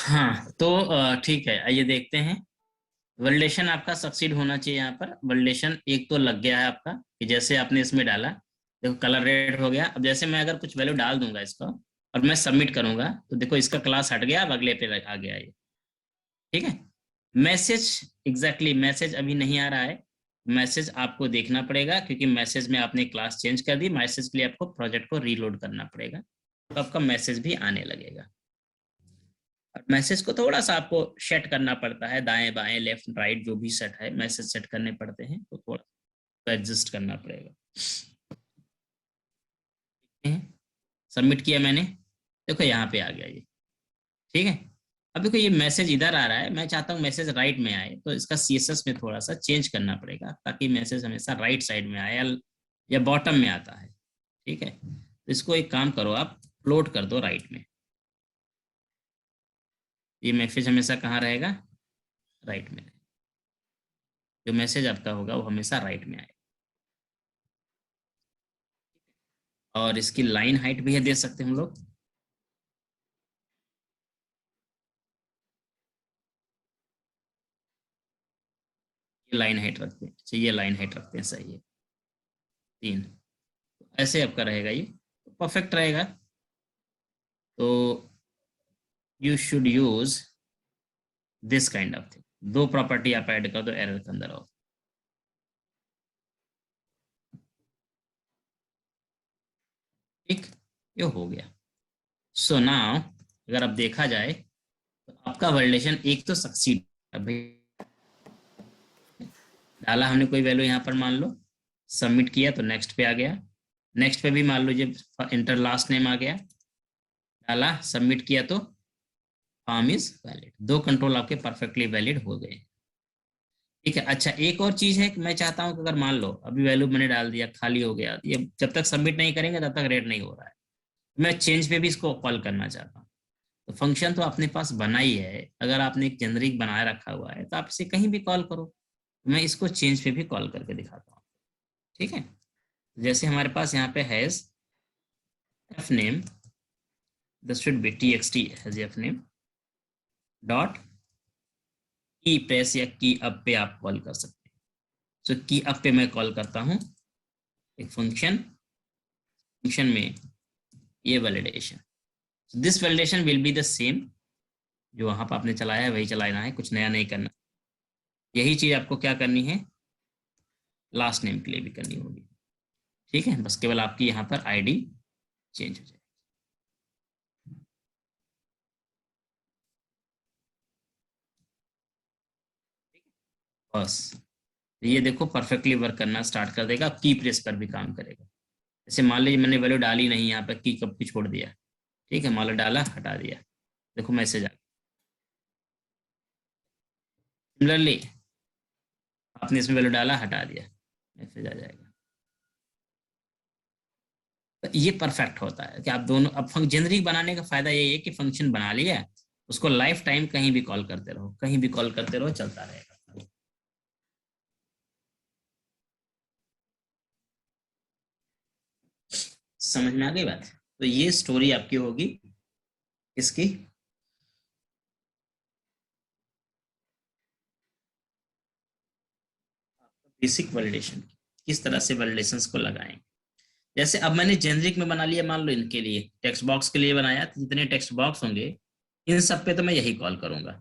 हाँ तो ठीक है, आइए देखते हैं। वैलिडेशन आपका सक्सीड होना चाहिए। यहाँ पर वैलिडेशन एक तो लग गया है आपका, कि जैसे आपने इसमें डाला, देखो कलर रेड हो गया। अब जैसे मैं अगर कुछ वैल्यू डाल दूंगा इसका और मैं सबमिट करूंगा, तो देखो इसका क्लास हट गया, अब अगले पे आ गया ये। ठीक है। मैसेज, एग्जैक्टली मैसेज अभी नहीं आ रहा है। मैसेज आपको देखना पड़ेगा, क्योंकि मैसेज में आपने क्लास चेंज कर दी। मैसेज के लिए आपको प्रोजेक्ट को रीलोड करना पड़ेगा, तो आपका मैसेज भी आने लगेगा। और मैसेज को थोड़ा सा आपको सेट करना पड़ता है, दाएं बाएं लेफ्ट राइट जो भी सेट है मैसेज सेट करने पड़ते हैं, तो थोड़ा तो एडजस्ट करना पड़ेगा। सबमिट किया मैंने, देखो यहाँ पे आ गया ये। ठीक है। अब देखो ये मैसेज इधर आ रहा है, मैं चाहता हूँ मैसेज राइट में आए, तो इसका सीएसएस में थोड़ा सा चेंज करना पड़ेगा, ताकि मैसेज हमेशा राइट साइड में आए, या बॉटम में आता है। ठीक है, तो इसको एक काम करो, आप फ्लोट कर दो राइट में। ये मैसेज हमेशा कहाँ रहेगा? राइट में। जो मैसेज आपका होगा वो हमेशा राइट में आए। और इसकी लाइन हाइट भी है, दे सकते हैं हम लोग। ये लाइन हाइट रखते हैं, अच्छा ये लाइन हाइट रखते हैं, सही है। 3, ऐसे आपका रहेगा ये, परफेक्ट रहेगा। तो you should use this kind of thing. 2 property आप ऐड कर दो एरर के अंदर। और ठीक, ये हो गया। सो नाउ अगर अब देखा जाए, तो आपका वैलिडेशन एक तो सक्सीड। अभी डाला हमने कोई वैल्यू यहाँ पर, मान लो सबमिट किया तो नेक्स्ट पे आ गया। नेक्स्ट पे भी मान लो जब इंटर लास्ट नेम आ गया, डाला सबमिट किया तो फॉर्म इज वैलिड। 2 कंट्रोल आपके परफेक्टली वैलिड हो गए। ठीक है। अच्छा एक और चीज है कि मैं चाहता हूं कि अगर मान लो अभी वैल्यू मैंने डाल दिया, खाली हो गया, ये जब तक सबमिट नहीं करेंगे तब तक रेड नहीं हो रहा है, मैं चेंज पे भी इसको कॉल करना चाहता हूँ। तो फंक्शन तो अपने पास बना ही है, अगर आपने एक जेनरिक बनाए रखा हुआ है तो आप इसे कहीं भी कॉल करो। मैं इसको चेंज पे भी कॉल करके दिखाता हूँ। ठीक है। जैसे हमारे पास यहाँ पे has F name, this should be txt has F name dot की प्रेस या की अप पे आप कॉल कर सकते हैं। सो की अप पे मैं कॉल करता हूँ एक फंक्शन, फंक्शन में ये validation, this validation will be the same. जो वहां पर आपने चलाया है वही चलाना है, कुछ नया नहीं करना। यही चीज आपको क्या करनी है, लास्ट नेम के लिए भी करनी होगी। ठीक है, बस केवल आपकी यहाँ पर आईडी चेंज हो जाए। बस ये देखो परफेक्टली वर्क करना स्टार्ट कर देगा, की प्रेस पर भी काम करेगा। जैसे मान लीजिए मैंने वैल्यू डाली नहीं, यहाँ पर की कब की छोड़ दिया। ठीक है, मान लो डाला हटा दिया, देखो मैसेज आ गया। सिमिलरली आपने इसमें वैल्यू डाला हटा दिया, मैसेज आ जाएगा। तो ये परफेक्ट होता है कि आप दोनों, अब जेनरिक बनाने का फायदा यही है कि फंक्शन बना लिया, उसको लाइफ टाइम कहीं भी कॉल करते रहो, कहीं भी कॉल करते रहो, चलता रहेगा। समझ में आ गई बात? तो ये स्टोरी आपकी होगी इसकी। बेसिक वैलिडेशन, किस तरह से वैलिडेशंस को लगाएं। जैसे अब मैंने जेनरिक में बना लिया, मान लो इनके लिए टेक्स्ट बॉक्स के लिए बनाया, तो जितने टेक्स्ट बॉक्स होंगे इन सब पे तो मैं यही कॉल करूंगा।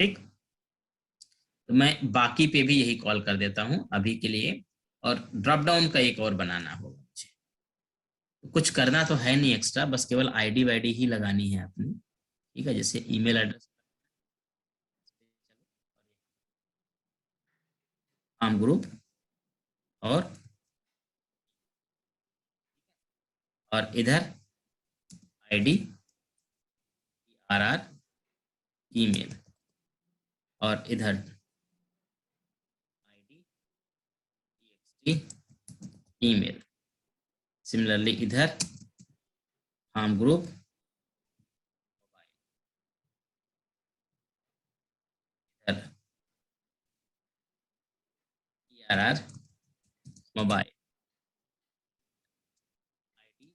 ठीक, तो मैं बाकी पे भी यही कॉल कर देता हूं अभी के लिए। और ड्रॉप डाउन का एक और बनाना होगा मुझे। कुछ करना तो है नहीं एक्स्ट्रा, बस केवल आईडी वाईडी ही लगानी है अपनी। ठीक है, जैसे ईमेल एड्रेस, आम ग्रुप, और इधर आईडी, आर आर, ईमेल, और इधर आईडी, ईमेल। सिमिलरली इधर आम ग्रुप, इधर आर आर, मोबाइल, आईडी,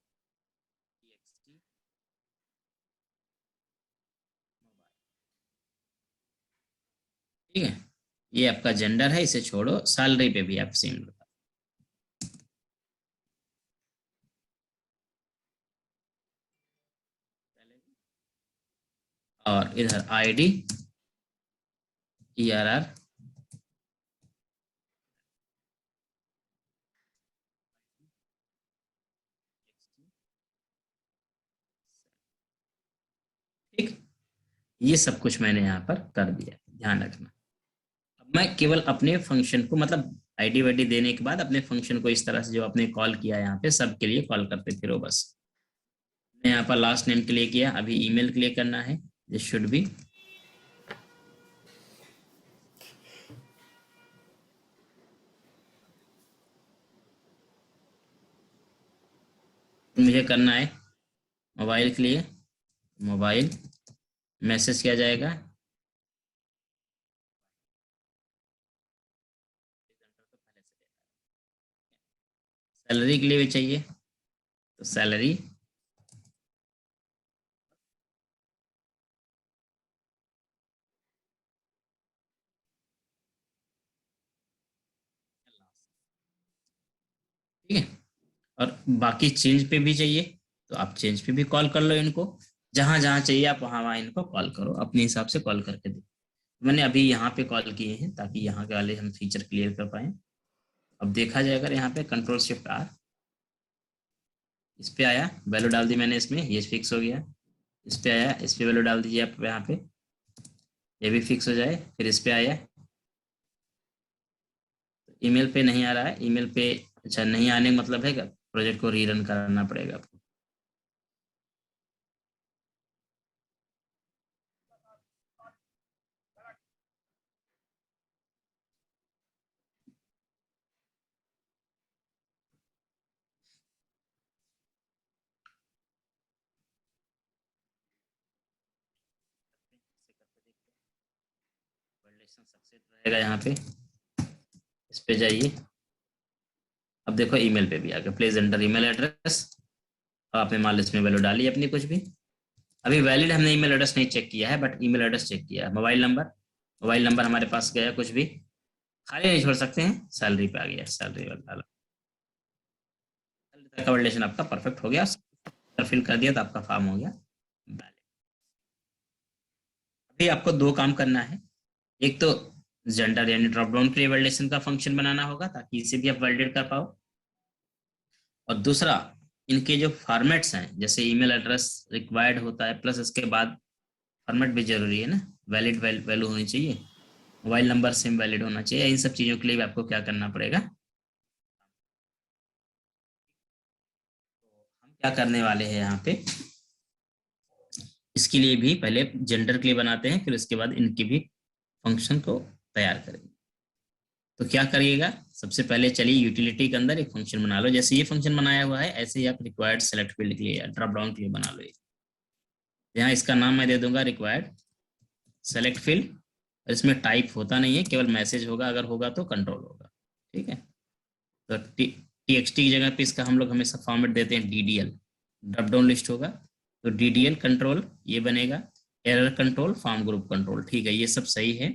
ठीक है, ये आपका जेंडर है, इसे छोड़ो। सैलरी पे भी आप सेम लगा। और इधर आईडी, ERR, ठीक, ये सब कुछ मैंने यहाँ पर कर दिया, ध्यान रखना। अब मैं केवल अपने फंक्शन को, मतलब आईडी वाईडी देने के बाद अपने फंक्शन को इस तरह से जो आपने कॉल किया यहाँ पे सबके लिए कॉल करते फिरो बस। मैं यहाँ पर लास्ट नेम के लिए किया, अभी ईमेल के लिए करना है। दिस शुड बी मुझे करना है मोबाइल के लिए, मोबाइल मैसेज किया जाएगा। सैलरी के लिए भी चाहिए, तो सैलरी, ठीक है। और बाकी चेंज पे भी चाहिए, तो आप चेंज पे भी कॉल कर लो इनको। जहां जहां चाहिए आप वहां वहां इनको कॉल करो, अपने हिसाब से कॉल करके दो। मैंने अभी यहाँ पे कॉल किए हैं ताकि यहाँ के वाले हम फीचर क्लियर कर पाए। अब देखा जाए अगर यहाँ पे Ctrl+Shift+R, इस पे आया, वैल्यू डाल दी मैंने इसमें, ये फिक्स हो गया। इस पे आया, इस पे वैल्यू डाल दीजिए आप यहाँ पे, ये भी फिक्स हो जाए। फिर इस पे आया, ईमेल पे नहीं आ रहा है, ईमेल पे अच्छा नहीं आने का मतलब है प्रोजेक्ट को रीरन करना पड़ेगा आपको। वैलिडेशन सक्सेस रहेगा यहाँ पे, इस पे जाइए। अब देखो ईमेल पे भी आ गया, प्लीज एंटर ईमेल एड्रेस। आपने मान लो इसमें वैल्यू डाली अपनी कुछ भी। अभी वैलिड हमने ईमेल एड्रेस नहीं चेक किया है, बट ईमेल एड्रेस चेक किया है। मोबाइल नंबर हमारे पास गया, कुछ भी खाली नहीं छोड़ सकते हैं। सैलरी पे आ गया, सैलरी वाला का वैलिडेशन आपका परफेक्ट हो गया, फिल कर दिया तो आपका फॉर्म हो गया वैलिड। अभी आपको दो काम करना है। एक तो जेंडर यानी ड्रॉप डाउन के लिए वैलिडेशन का फंक्शन बनाना होगा ताकि इसे भी आप वैलिडेट कर पाओ। और दूसरा, इनके जो फॉर्मेट्स हैं, जैसे ईमेल एड्रेस रिक्वायर्ड होता है, प्लस इसके बाद फॉर्मेट भी जरूरी है ना, वैलिड वैल्यू होनी चाहिए, मोबाइल नंबर सेम वैलिड होना चाहिए। इन सब चीज़ों के लिए भी आपको क्या करना पड़ेगा। तो हम क्या करने वाले हैं यहाँ पे, इसके लिए भी पहले जेंडर के लिए बनाते हैं, फिर उसके बाद इनके भी फंक्शन को तैयार करेंगे। तो क्या करिएगा, सबसे पहले चलिए यूटिलिटी के अंदर एक फंक्शन बना लो। जैसे ये फंक्शन बनाया हुआ है, ऐसे ही आप रिक्वायर्ड सेलेक्ट फील्ड के लिए या ड्रॉप डाउन के लिए बना लो। यहाँ इसका नाम मैं दे दूंगा रिक्वायर्ड सेलेक्ट फील्ड। इसमें टाइप होता नहीं है, केवल मैसेज होगा, अगर होगा तो कंट्रोल होगा। ठीक है, तो TXT की जगह पे इसका हम लोग हमेशा फॉर्मेट देते हैं DDL, ड्रॉप डाउन लिस्ट होगा तो DDL कंट्रोल ये बनेगा। Error control, form group control, ठीक है, ये सब सही है।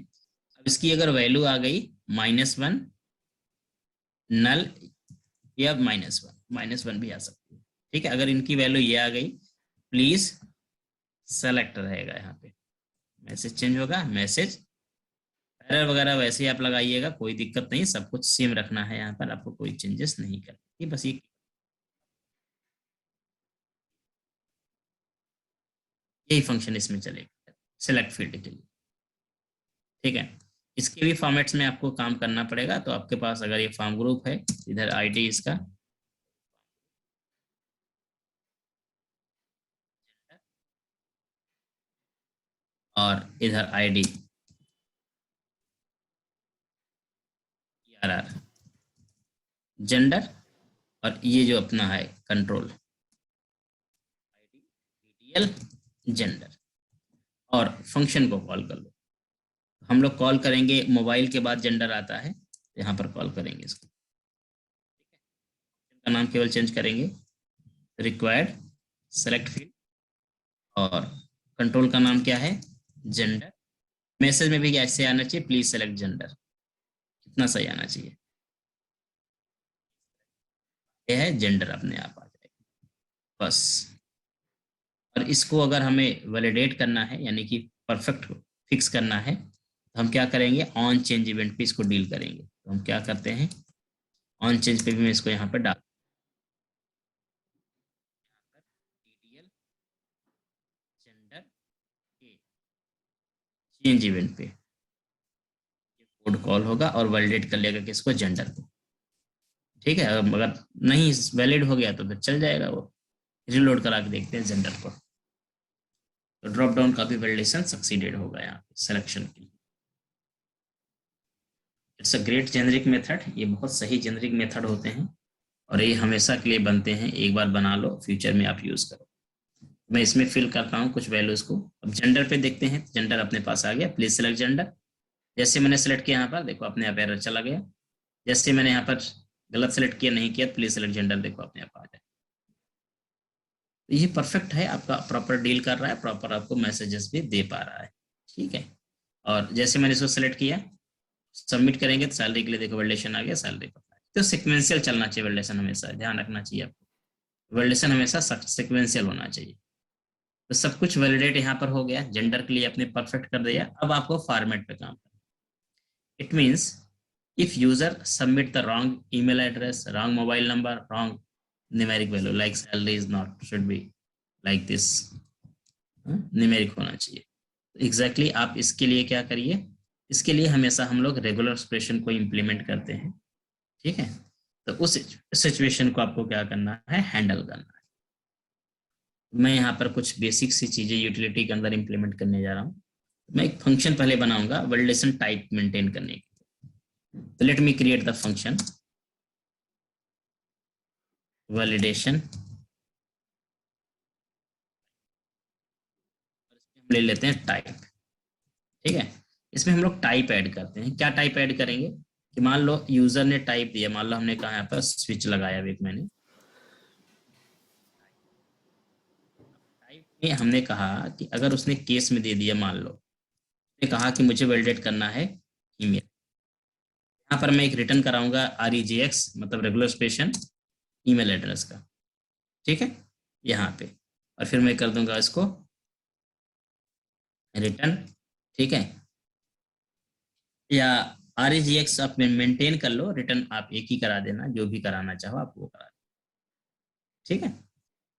अब इसकी अगर वैल्यू आ गई -1 नल, या -1 भी आ सकती है। ठीक है, अगर इनकी वैल्यू ये आ गई, प्लीज सेलेक्ट रहेगा यहाँ पे, मैसेज चेंज होगा, मैसेज एरर वगैरह वैसे ही आप लगाइएगा, कोई दिक्कत नहीं, सब कुछ सेम रखना है यहाँ पर, आपको कोई चेंजेस नहीं करनी, बस ये यही फंक्शन इसमें चलेगा सेलेक्ट फील्ड के लिए। ठीक है, इसके भी फॉर्मेट्स में आपको काम करना पड़ेगा। तो आपके पास अगर ये फॉर्म ग्रुप है, इधर आईडी इसका, और इधर आईडी ERR, जेंडर, और ये जो अपना है कंट्रोल DDL जेंडर, और फंक्शन को कॉल कर लो। हम लोग कॉल करेंगे, मोबाइल के बाद जेंडर आता है, यहाँ पर कॉल करेंगे इसको। का नाम केवल चेंज करेंगे, रिक्वायर्ड सेलेक्ट फील्ड, और कंट्रोल का नाम क्या है, जेंडर, मैसेज में भी ऐसे आना चाहिए, प्लीज सेलेक्ट जेंडर, कितना सही आना चाहिए, ये है जेंडर, अपने आप आ जाएगा बस। और इसको अगर हमें वैलिडेट करना है, यानी कि परफेक्ट फिक्स करना है, तो हम क्या करेंगे, ऑन चेंज इवेंट पे इसको डील करेंगे। तो हम क्या करते हैं, ऑन चेंज पे भी मैं इसको यहाँ पर डाल, टीटीएल जेंडर के चेंज इवेंट पे कोड कॉल होगा और वैलिडेट कर लेगा किसको, जेंडर को। ठीक है, अगर नहीं वैलिड हो गया तो फिर चल जाएगा वो, रिलोड करा के देखते हैं जेंडर को। तो ड्रॉप डाउन का भी वैलिडेशन सक्सीडेड होगा यहाँ पे सिलेक्शन के लिए। It's a great generic method, ये बहुत सही जेनरिक मेथड होते हैं और ये हमेशा के लिए बनते हैं, एक बार बना लो फ्यूचर में आप यूज करो। मैं इसमें फिल करता हूँ कुछ वैल्यूज को। अब जेंडर पे देखते हैं, जेंडर अपने पास आ गया, प्लीज सेलेक्ट जेंडर। जैसे मैंने सेलेक्ट किया यहाँ पर, देखो अपने आप एरर चला गया। जैसे मैंने यहाँ पर गलत सेलेक्ट किया, नहीं किया, प्लीज सेलेक्ट जेंडर, देखो अपने आप आ जाए। तो ये परफेक्ट है, आपका प्रॉपर डील कर रहा है, प्रॉपर आपको मैसेजेस भी दे पा रहा है। ठीक है, और जैसे मैंने इसको सेलेक्ट किया, सबमिट करेंगे तो सैलरी के लिए देखो वैलिडेशन आ गया, सैलरी पर। तो सिक्वेंशियल चलना चाहिए वैलिडेशन, हमेशा ध्यान रखना चाहिए आपको, वैलिडेशन हमेशा सिक्वेंशियल होना चाहिए। तो सब कुछ वैलिडेट यहाँ पर हो गया, जेंडर के लिए अपने परफेक्ट कर दिया। अब आपको फॉर्मेट पे काम करना। It means if user submit the wrong email address, wrong mobile number, wrong numeric value, like salary is not should be like this, numeric होना चाहिए। एग्जैक्टली आप इसके लिए क्या करिए, इसके लिए हमेशा हम लोग रेगुलर एक्सप्रेशन को इम्प्लीमेंट करते हैं। ठीक है, तो उस सिचुएशन को आपको क्या करना है, हैंडल करना है। मैं यहाँ पर कुछ बेसिक सी चीजें यूटिलिटी के अंदर इम्प्लीमेंट करने जा रहा हूँ। मैं एक फंक्शन पहले बनाऊंगा वैलिडेशन टाइप मेंटेन करने के। तो let me create the function validation, ले लेते हैं टाइप। ठीक है, इसमें हम लोग टाइप ऐड करते हैं। क्या टाइप ऐड करेंगे कि मान लो यूजर ने टाइप दिया, मान लो हमने कहा यहाँ पर स्विच लगाया, एक मैंने टाइप में हमने कहा कि अगर उसने केस में दे दिया, मान लो उसने कहा कि मुझे वैलिडेट करना है ईमेल, यहाँ पर मैं एक रिटर्न कराऊंगा REGX, मतलब रेगुलर स्पेशन ईमेल एड्रेस का। ठीक है, यहाँ पे, और फिर मैं कर दूंगा इसको रिटर्न। ठीक है, या REGX आप मेंटेन कर लो, रिटर्न आप एक ही करा देना, जो भी कराना चाहो आप वो करा देना। ठीक है,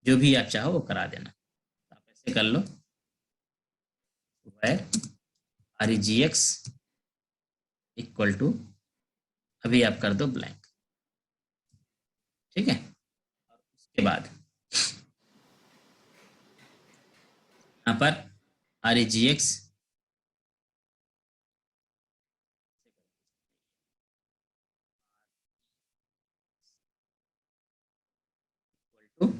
जो भी आप चाहो वो करा देना। आप ऐसे कर लो, where REGX इक्वल टू, अभी आप कर दो ब्लैंक। ठीक है, उसके बाद यहाँ पर REGX टू,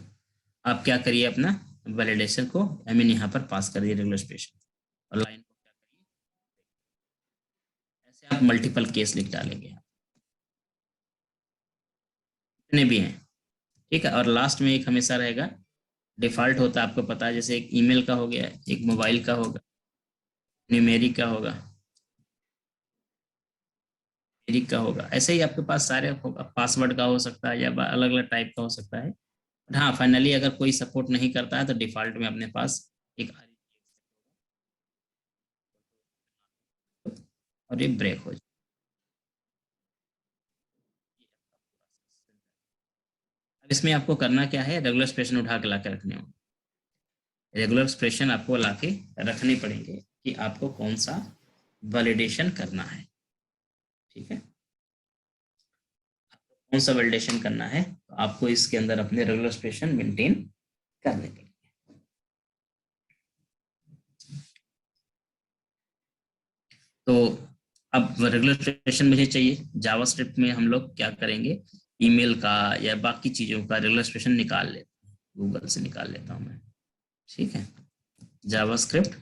आप क्या करिए अपना वैलिडेशन को, आई मीन यहाँ पर पास करिए रेगुलर स्पेशन, और लाइन को क्या करिए, ऐसे आप मल्टीपल केस लिख डालेंगे, जितने भी हैं। ठीक है, और लास्ट में एक हमेशा रहेगा, डिफॉल्ट होता है आपको पता है, जैसे एक ईमेल का हो गया, एक मोबाइल का होगा, न्यूमेरिक का होगा, न्यूमेरिक का होगा, ऐसे ही आपके पास सारे होगा, पासवर्ड का हो सकता है या अलग अलग टाइप का हो सकता है। हाँ, फाइनली अगर कोई सपोर्ट नहीं करता है तो डिफॉल्ट में अपने पास एक और ये ब्रेक हो जाए। अब इसमें आपको करना क्या है, रेगुलर एक्सप्रेशन उठा के ला के रखने होंगे, रेगुलर एक्सप्रेशन आपको ला के रखने पड़ेंगे कि आपको कौन सा वैलिडेशन करना है। ठीक है, कौन सा वैलिडेशन करना है, तो आपको इसके अंदर अपने रेगुलर एक्सप्रेशन मेंटेन करने पड़ेंगे। तो अब रेगुलर एक्सप्रेशन मुझे चाहिए, जावास्क्रिप्ट में हम लोग क्या करेंगे, ईमेल का या बाकी चीजों का रेगुलर एक्सप्रेशन निकाल लेते हैं, गूगल से निकाल लेता हूं मैं। ठीक है, जावास्क्रिप्ट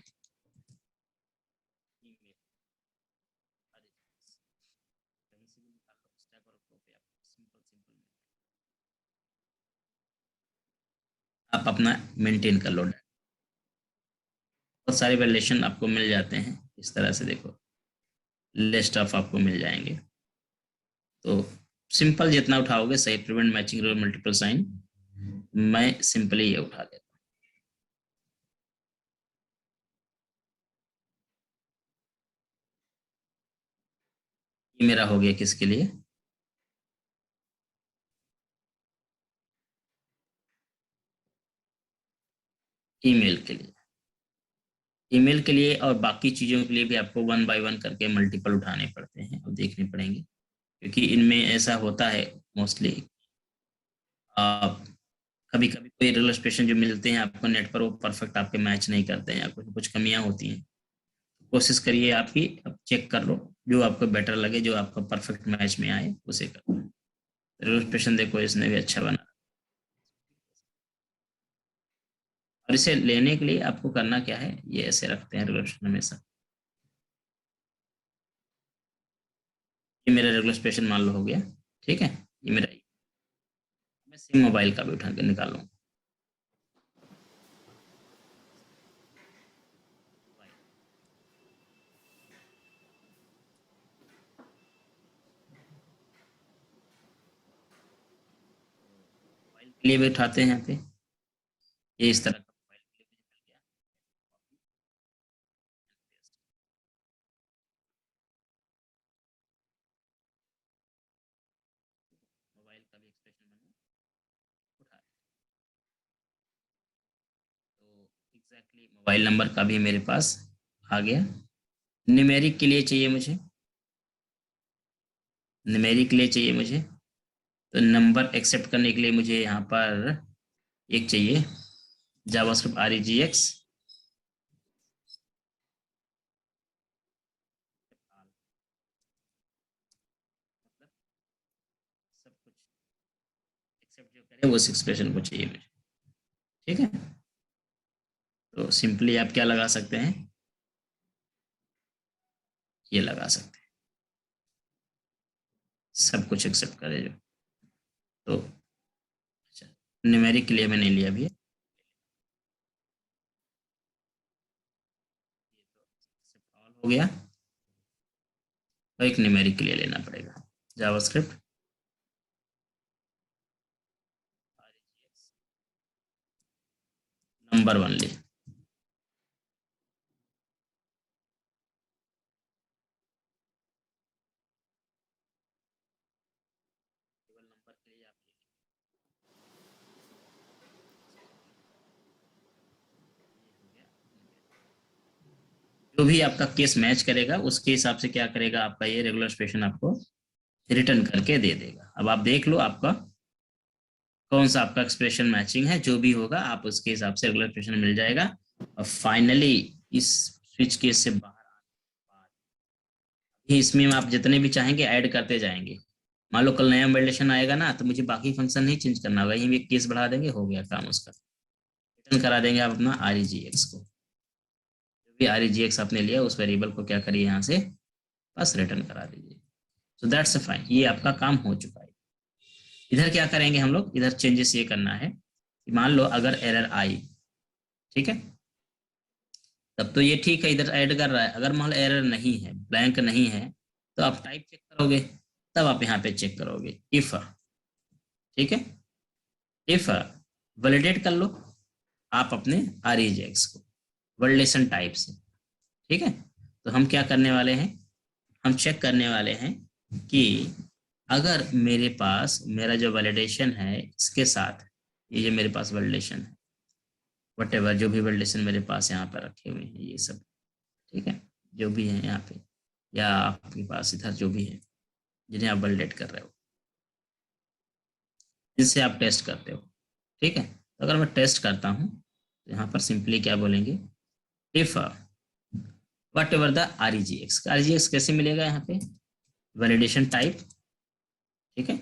आप अपना मेंटेन कर लो। बहुत सारे वैलिडेशन आपको मिल जाते हैं, इस तरह से देखो लिस्ट ऑफ आपको मिल जाएंगे। तो सिंपल जितना उठाओगे सही, prevent matching rule multiple sign, मैं सिंपली ये उठा लेता हूँ। ये मेरा हो गया किसके लिए, ईमेल के लिए। ईमेल के लिए और बाकी चीजों के लिए भी आपको वन बाय वन करके मल्टीपल उठाने पड़ते हैं और देखने पड़ेंगे, क्योंकि इनमें ऐसा होता है मोस्टली, कभी कभी कोई रेलवे स्टेशन जो मिलते हैं आपको नेट पर, वो परफेक्ट आपके मैच नहीं करते हैं या कुछ कुछ कमियां होती हैं। कोशिश करिए आपकी, अब चेक कर लो जो आपको बेटर लगे, जो आपको परफेक्ट मैच में आए उसे कर लो। रेलवे स्टेशन देखो इसने भी अच्छा बना। और इसे लेने के लिए आपको करना क्या है, ये ऐसे रखते हैं रेलवे स्टेशन हमेशा। ये मेरा रेगुलर स्टेशन मान लो हो गया, ठीक है। ये मेरा, मैं सिम मोबाइल का भी उठा के निकालूंगा। मोबाइल के लिए भी उठाते हैं यहाँ पे, ये इस तरह का मोबाइल के लिए भी निकल गया। मोबाइल का भी एक्सप्रेशन मैंने उठा लिया। तो एग्जैक्टली मोबाइल नंबर का भी मेरे पास आ गया। न्यूमेरिक के लिए चाहिए मुझे, न्यूमेरिक के लिए चाहिए मुझे, तो नंबर एक्सेप्ट करने के लिए मुझे यहाँ पर एक चाहिए जावास्क्रिप्ट REGX। मतलब सब कुछ एक्सेप्ट जो करे उस एक्सप्रेशन को चाहिए मुझे, ठीक है। तो सिंपली आप क्या लगा सकते हैं, ये लगा सकते हैं, सब कुछ एक्सेप्ट करे जो। तो अच्छा, न्यूमेरिक के लिए मैंने लिया भी है, हो गया। तो एक न्यूमेरिक के लिए लेना पड़ेगा जावास्क्रिप्ट नंबर 1 ले। केवल नंबर के लिए आप जो भी आपका केस मैच करेगा उसके हिसाब से क्या करेगा, आपका ये रेगुलर एक्सप्रेशन आपको रिटर्न करके दे देगा। अब आप देख लो आपका कौन सा आपका एक्सप्रेशन मैचिंग है, जो भी होगा आप उसके हिसाब से रेगुलर एक्सप्रेशन मिल जाएगा। और फाइनली इस स्विच केस से बाहर आने, इसमें आप जितने भी चाहेंगे ऐड करते जाएंगे। मान लो कल नया वैलिडेशन आएगा ना, तो मुझे बाकी फंक्शन नहीं चेंज करना, वही एक केस बढ़ा देंगे, हो गया काम उसका। रिटर्न करा देंगे आप अपना REGX को, जो भी REGX आपने लिया उस वेरिएबल को क्या करिए यहाँ से बस रिटर्न करा दीजिए। सो दैट्स फाइन, ये आपका काम हो चुका है। इधर क्या करेंगे हम लोग, इधर चेंजेस ये करना है कि मान लो अगर एरर आई, ठीक है, तब तो ये ठीक है इधर ऐड कर रहा है। अगर मान लो एरर नहीं है, ब्लैंक नहीं है, तो आप टाइप चेक करोगे, तब आप यहाँ पे चेक करोगे इफ, ठीक है, इफ वैलिडेट कर लो आप अपने REGX को वैलिडेशन टाइप से, ठीक है। तो हम क्या करने वाले हैं, हम चेक करने वाले हैं कि अगर मेरे पास मेरा जो वैलिडेशन है इसके साथ ये जो मेरे पास वैलिडेशन है, वटेवर जो भी वैलिडेशन मेरे पास यहाँ पर रखे हुए हैं ये सब, ठीक है, जो भी है यहाँ पे या आपके पास इधर जो भी है जिन्हें आप वैलिडेट कर रहे हो, जिनसे आप टेस्ट करते हो, ठीक है। तो अगर मैं टेस्ट करता हूँ तो यहाँ पर सिंपली क्या बोलेंगे, if what ever the REGX कैसे मिलेगा यहाँ पे, वैलिडेशन टाइप, ठीक है।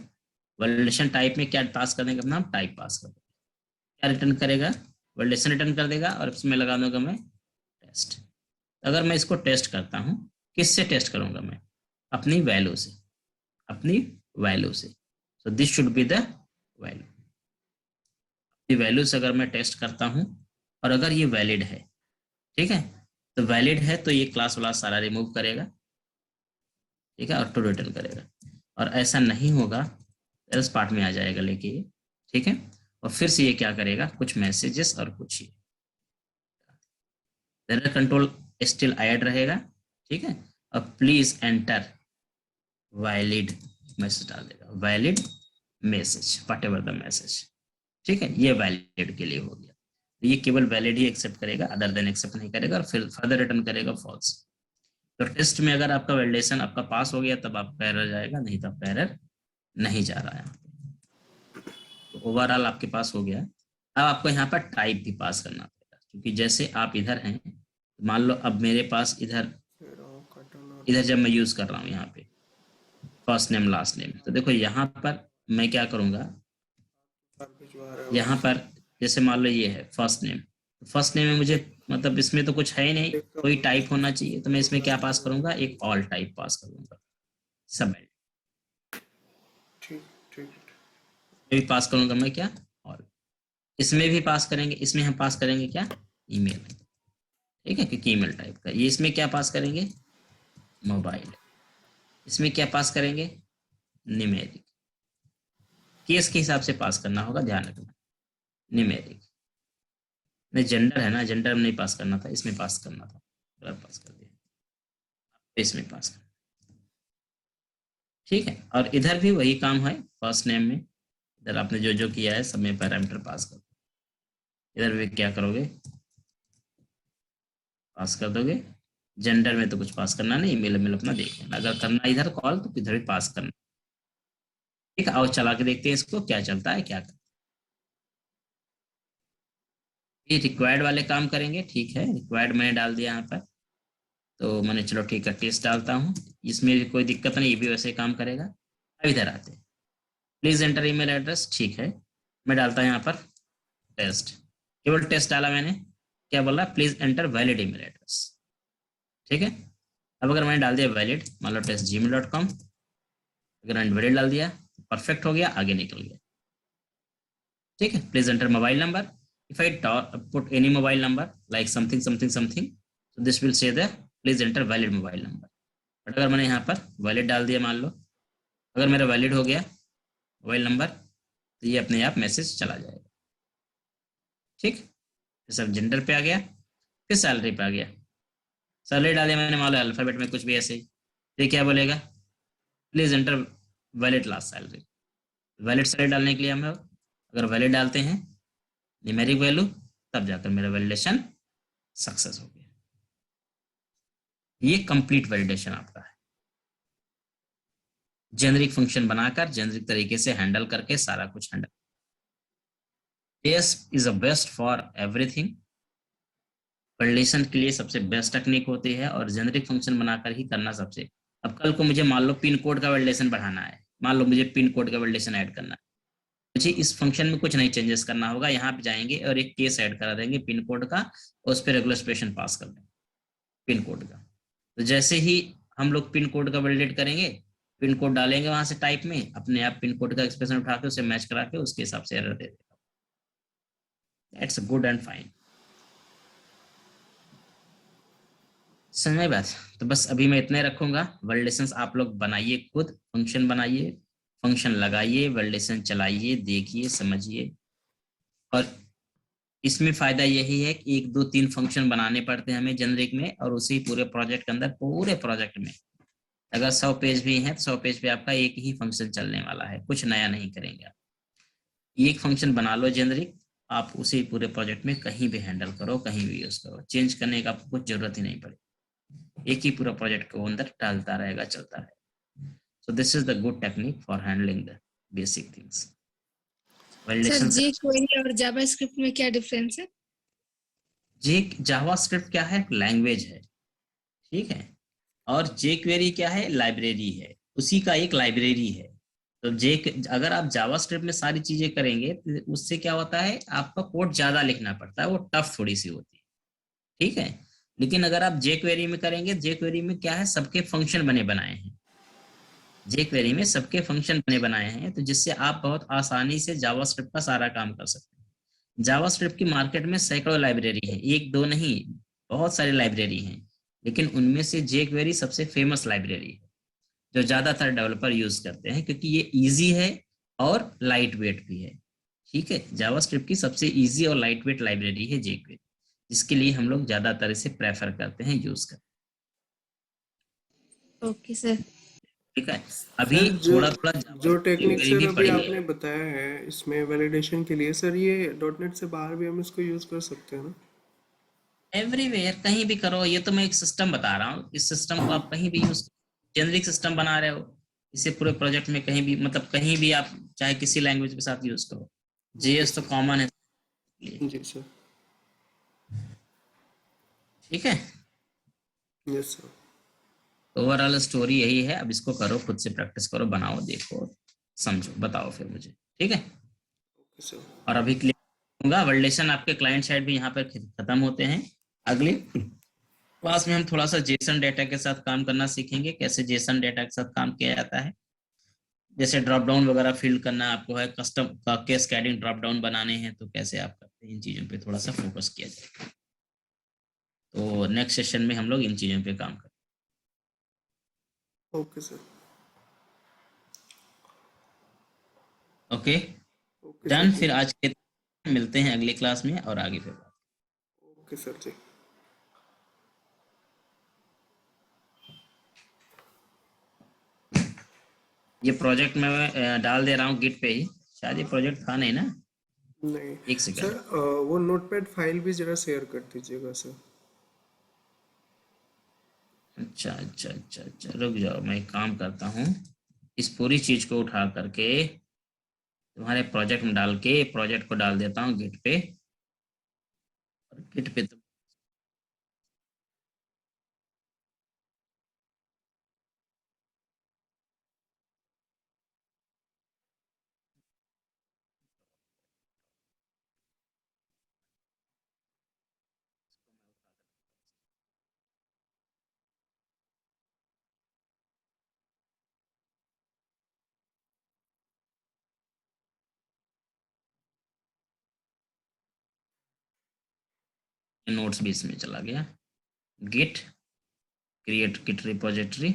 वैलिडेशन टाइप में क्या पास कर देंगे, अपना टाइप पास कर देंगे, क्या रिटर्न करेगा, वैलिडेशन रिटर्न कर देगा और इसमें लगा दूंगा मैं टेस्ट। अगर मैं इसको टेस्ट करता हूँ, किससे टेस्ट करूंगा मैं, अपनी वैल्यू से, अपनी वैल्यू से। So this should be the value, अपनी वैल्यू से अगर मैं टेस्ट करता हूँ और अगर ये वैलिड है, ठीक है, तो वैलिड है तो ये क्लास वाला सारा रिमूव करेगा, ठीक है, और टू रिटर्न करेगा। और ऐसा नहीं होगा एल्स पार्ट में आ जाएगा लेके ये, ठीक है। और फिर से ये क्या करेगा, कुछ मैसेजेस और कुछ ये एरर कंट्रोल स्टिल ऐड रहेगा, ठीक है। और प्लीज एंटर वैलिड मैसेज डाल देगा, valid message what ever the message, ठीक है। ये वैलिड के लिए हो गया, ये केवल वैलिड ही एक्सेप्ट करेगा, अदर देन एक्सेप्ट नहीं करेगा, और फिर फर्दर रिटर्न करेगा फॉल्स। तो टेस्ट में अगर आपका वैलिडेशन आपका पास हो गया तब आपका एरर जाएगा, नहीं तो आपका एरर नहीं जा रहा है। तो ओवरऑल आपके पास हो गया। अब आपको यहाँ पर टाइप भी पास करना पड़ेगा, क्योंकि जैसे आप इधर हैं, मान लो अब मेरे पास इधर जब मैं यूज कर रहा हूँ यहाँ पे फर्स्ट नेम लास्ट नेम, तो देखो यहाँ पर मैं क्या करूंगा, यहाँ पर जैसे मान लो ये है फर्स्ट नेम, फर्स्ट नेम में मुझे मतलब इसमें तो कुछ है ही नहीं, कोई टाइप होना चाहिए, तो मैं इसमें क्या पास करूंगा, एक ऑल टाइप पास करूंगा, सब ठीक पास करूंगा मैं क्या, ऑल। इसमें भी पास करेंगे, इसमें हम पास करेंगे क्या, ईमेल, ठीक है, क्योंकि ईमेल टाइप का। ये इसमें क्या पास करेंगे, मोबाइल। इसमें क्या पास करेंगे, न्यूमेरिक। केस के हिसाब से पास करना होगा, ध्यान रखना, न्यूमेरिक नहीं, जेंडर है ना, जेंडर में नहीं पास करना था, इसमें पास करना था, पास कर दिया, इसमें पास करना, ठीक है। और इधर भी वही काम है, फर्स्ट नेम में इधर आपने जो जो किया है सब में पैरामीटर पास कर, इधर भी क्या करोगे, पास कर दोगे। जेंडर में तो कुछ पास करना नहीं, ईमेल मेल अपना देख लेना, अगर करना इधर कॉल तो इधर भी पास करना, ठीक है। और चला के देखते हैं इसको क्या चलता है, क्या करता है। ये रिक्वायर्ड वाले काम करेंगे, ठीक है, रिक्वायर्ड मैंने डाल दिया यहाँ पर, तो मैंने चलो ठीक है टेस्ट डालता हूँ, इसमें भी कोई दिक्कत नहीं, ये भी वैसे काम करेगा। अब इधर आते हैं, प्लीज एंटर ईमेल एड्रेस, ठीक है, मैं डालता हूँ यहाँ पर टेस्ट, केवल टेस्ट डाला मैंने, क्या बोल रहा है, please enter valid email address, ठीक है। अब अगर मैंने डाल दिया वैलिड, मान लो test@gmail.com, अगर मैंने वैलिड डाल दिया परफेक्ट हो गया, आगे निकल गया, ठीक है। Please enter mobile number, if I put any mobile number like something something something, so this will say the please enter valid mobile number। But अगर मैंने यहाँ पर वैलिड डाल दिया, मान लो अगर मेरा वैलिड हो गया मोबाइल नंबर, तो ये अपने आप मैसेज चला जाएगा, ठीक। फिर सब जेंडर पे आ गया, फिर सैलरी पे आ गया, सैलरी डाले मैंने मान लो अल्फाबेट में कुछ भी ऐसे ही, तो क्या बोलेगा, please enter valid last salary. Valid salary डालने के लिए हम अगर वैलिड डालते हैं न्यूमेरिक वैल्यू, तब जाकर मेरा वैलिडेशन सक्सेस हो गया। ये कंप्लीट वैलिडेशन आपका है, जेनरिक फंक्शन बनाकर जेनरिक तरीके से हैंडल करके सारा कुछ handle. JS is a best for everything, validation के लिए सबसे बेस्ट टेक्निक होती है, और जेनरिक फंक्शन बनाकर ही करना सबसे। अब कल को मुझे मान लो पिन कोड का वैलिडेशन बढ़ाना है, मान लो मुझे पिन कोड का वैलिडेशन ऐड करना है, मुझे इस फंक्शन में कुछ नहीं चेंजेस करना होगा, यहाँ पे जाएंगे और एक केस ऐड करा देंगे पिन कोड का, और उस पर रेगुलर एक्सप्रेशन पास कर देंगे पिन कोड का। तो जैसे ही हम लोग पिन कोड का वैलिडेट करेंगे, पिन कोड डालेंगे वहां से टाइप में, अपने आप पिन कोड का एक्सप्रेशन उठा के उसे मैच करा के उसके हिसाब से एरर दे देगा। दैट्स गुड एंड फाइन, समझ बात। तो बस अभी मैं इतने रखूंगा, वैलिडेशंस आप लोग बनाइए खुद, फंक्शन बनाइए, फंक्शन लगाइए, वैलिडेशन चलाइए, देखिए, समझिए। और इसमें फायदा यही है कि 1 2 3 फंक्शन बनाने पड़ते हैं हमें जेनरिक में, और उसी पूरे प्रोजेक्ट के अंदर, पूरे प्रोजेक्ट में अगर 100 पेज भी हैं तो 100 पेज पे आपका एक ही फंक्शन चलने वाला है, कुछ नया नहीं करेंगे आप। एक फंक्शन बना लो जेनरिक, आप उसी पूरे प्रोजेक्ट में कहीं भी हैंडल करो, कहीं भी यूज करो, चेंज करने का आपको कुछ जरूरत ही नहीं पड़ेगी, एक ही पूरा प्रोजेक्ट को अंदर डालता रहेगा, चलता रहेगा। So this is the good technique for handling the basic things. Sir jQuery और जावास्क्रिप्ट में क्या डिफरेंस है? जावास्क्रिप्ट क्या है, लैंग्वेज है, ठीक है, और jQuery क्या है, लाइब्रेरी है, उसी का एक लाइब्रेरी है। तो अगर आप जावास्क्रिप्ट में सारी चीजें करेंगे तो उससे क्या होता है, आपका कोड ज्यादा लिखना पड़ता है, वो टफ थोड़ी सी होती है, ठीक है। लेकिन अगर आप jQuery में करेंगे, jQuery में क्या है, सबके फंक्शन बने बनाए हैं, jQuery में सबके फंक्शन बने बनाए हैं, तो जिससे आप बहुत आसानी से जावास्क्रिप्ट का सारा काम कर सकते हैं। जावास्क्रिप्ट की मार्केट में सैकड़ों लाइब्रेरी है, 1 2 नहीं, बहुत सारी लाइब्रेरी हैं, लेकिन उनमें से jQuery सबसे फेमस लाइब्रेरी है जो ज्यादातर डेवलपर यूज करते हैं, क्योंकि ये इजी है और लाइट वेट भी है। ठीक है, जावास्क्रिप्ट की सबसे इजी और लाइट वेट लाइब्रेरी है jQuery, जिसके लिए हम लोग ज्यादातर इसे प्रेफर करते हैं, यूज करते हैं। Okay sir. ठीक है, अभी सर थोड़ा थोड़ा जो टेक्निक jQuery सर भी अभी पढ़ेंगे। आपने बताया है इसमें वैलिडेशन के लिए, सर ये डॉटनेट से बाहर भी हम इसको यूज कर सकते हैं ना? एवरीवेयर, कहीं भी करो, ये तो मैं एक सिस्टम बता रहा हूँ, इस सिस्टम को आप कहीं भी यूज, जेनरिक सिस्टम बना रहे हो, इसे पूरे प्रोजेक्ट में कहीं भी, मतलब कहीं भी आप चाहे किसी लैंग्वेज के साथ यूज करो, ओके JS तो सर। कॉमन है। जी सर। ठीक है, यस सर। ओवरऑल स्टोरी यही है। अब इसको करो, खुद से प्रैक्टिस करो, बनाओ, देखो, समझो, बताओ फिर मुझे। ठीक है, ओके सर। और अभी क्लिक होगा वैलिडेशन, आपके क्लाइंट साइड भी यहाँ पर खत्म होते हैं। अगले क्लास में हम थोड़ा सा जेसन डेटा के साथ काम करना सीखेंगे, कैसे जेसन डेटा के साथ काम किया जाता है, जैसे ड्रॉप डाउन वगैरह फिल करना आपको है, कस्टम का कैस्केडिंग ड्रॉप डाउन बनाने हैं तो कैसे आप करते हैं, इन चीजों पे थोड़ा सा फोकस किया जाए। तो नेक्स्ट सेशन में हम लोग इन चीजों पे काम करें। Okay sir. Okay okay sir done, जी। फिर आज के मिलते हैं अगली क्लास में और आगे फिर। ओके सर जी। ये प्रोजेक्ट मैं डाल दे रहा हूँ गिट पे ही, शायद ये प्रोजेक्ट था नहीं ना, नहीं एक सर, सेकंड। वो नोटपैड फाइल भी जरा शेयर कर दीजिएगा सर। अच्छा अच्छा अच्छा अच्छा, रुक जाओ, मैं एक काम करता हूँ, इस पूरी चीज को उठा करके तुम्हारे प्रोजेक्ट में डाल के प्रोजेक्ट को डाल देता हूँ गिट पे, और गिट पे तो नोट्स भी इसमें चला गया। गिट क्रिएट गिट रिपोजिटरी,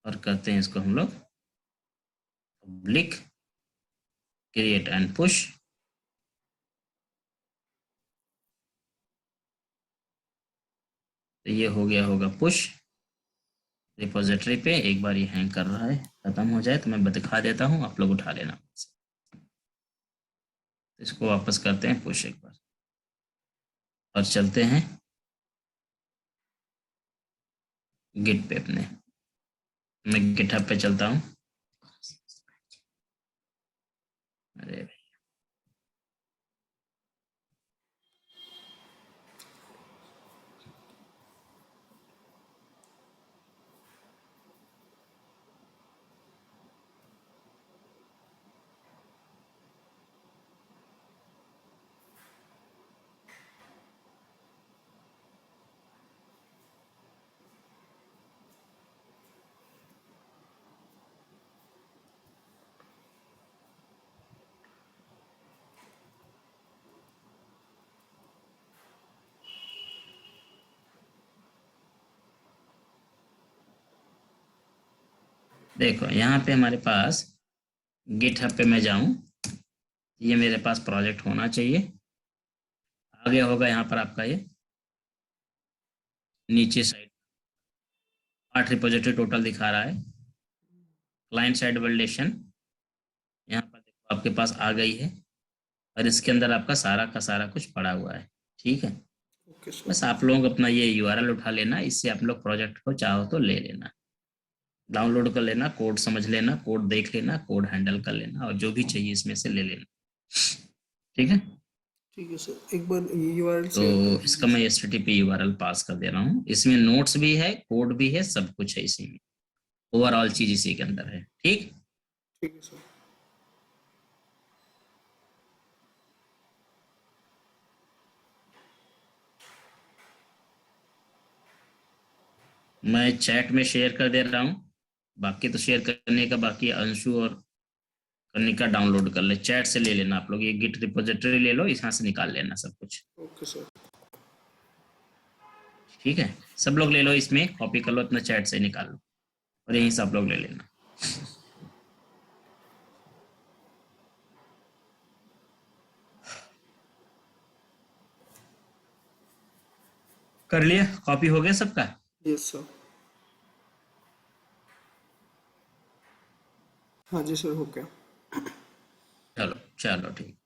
और करते हैं इसको हम लोग पब्लिक क्रिएट एंड पुश। तो ये हो गया होगा पुश रिपोजिटरी पे। एक बार ये हैंग कर रहा है, खत्म हो जाए तो मैं दिखा देता हूँ, आप लोग उठा लेना। इसको वापस करते हैं पुश एक बार, और चलते हैं गिट पे अपने। मैं गिटहब पे चलता हूँ। अरे देखो, यहाँ पे हमारे पास गिटहब पे मैं जाऊं, ये मेरे पास प्रोजेक्ट होना चाहिए। आगे होगा यहाँ पर आपका ये नीचे साइड 8 रिपोजिटरी टोटल दिखा रहा है। क्लाइंट साइड वैलिडेशन यहाँ पर देखो आपके पास आ गई है, और इसके अंदर आपका सारा का सारा कुछ पड़ा हुआ है। ठीक है, ओके सर। बस आप लोग अपना ये यूआरएल उठा लेना, इससे आप लोग प्रोजेक्ट को चाहो तो ले लेना, डाउनलोड कर लेना, कोड समझ लेना, कोड देख लेना, कोड हैंडल कर लेना, और जो भी चाहिए इसमें से ले लेना। ठीक है, ठीक है सर, एक बार ये यूआरएल तो शेयर कर इसका दीजिए मैं सर। HTTP यूआरएल पास कर दे रहा हूँ। इसमें नोट्स भी है, कोड भी है, सब कुछ है इसी में, ओवरऑल चीज इसी के अंदर है। ठीक, ठीक है सर। मैं चैट में शेयर कर दे रहा हूँ, बाकी तो शेयर करने का बाकी है, अंशु और कनिका डाउनलोड कर ले, चैट से ले लेना आप लोग, ये गिट रिपोजिटरी ले लो, यहाँ से निकाल लेना सब कुछ। Okay sir. ठीक है, सब लोग ले लो, इसमें कॉपी कर लो, अपना चैट से निकाल लो और यहीं सब लोग ले लेना। कर लिया? कॉपी हो गया सबका? Yes sir. हाँ जी सर, हो गया। चलो चलो ठीक।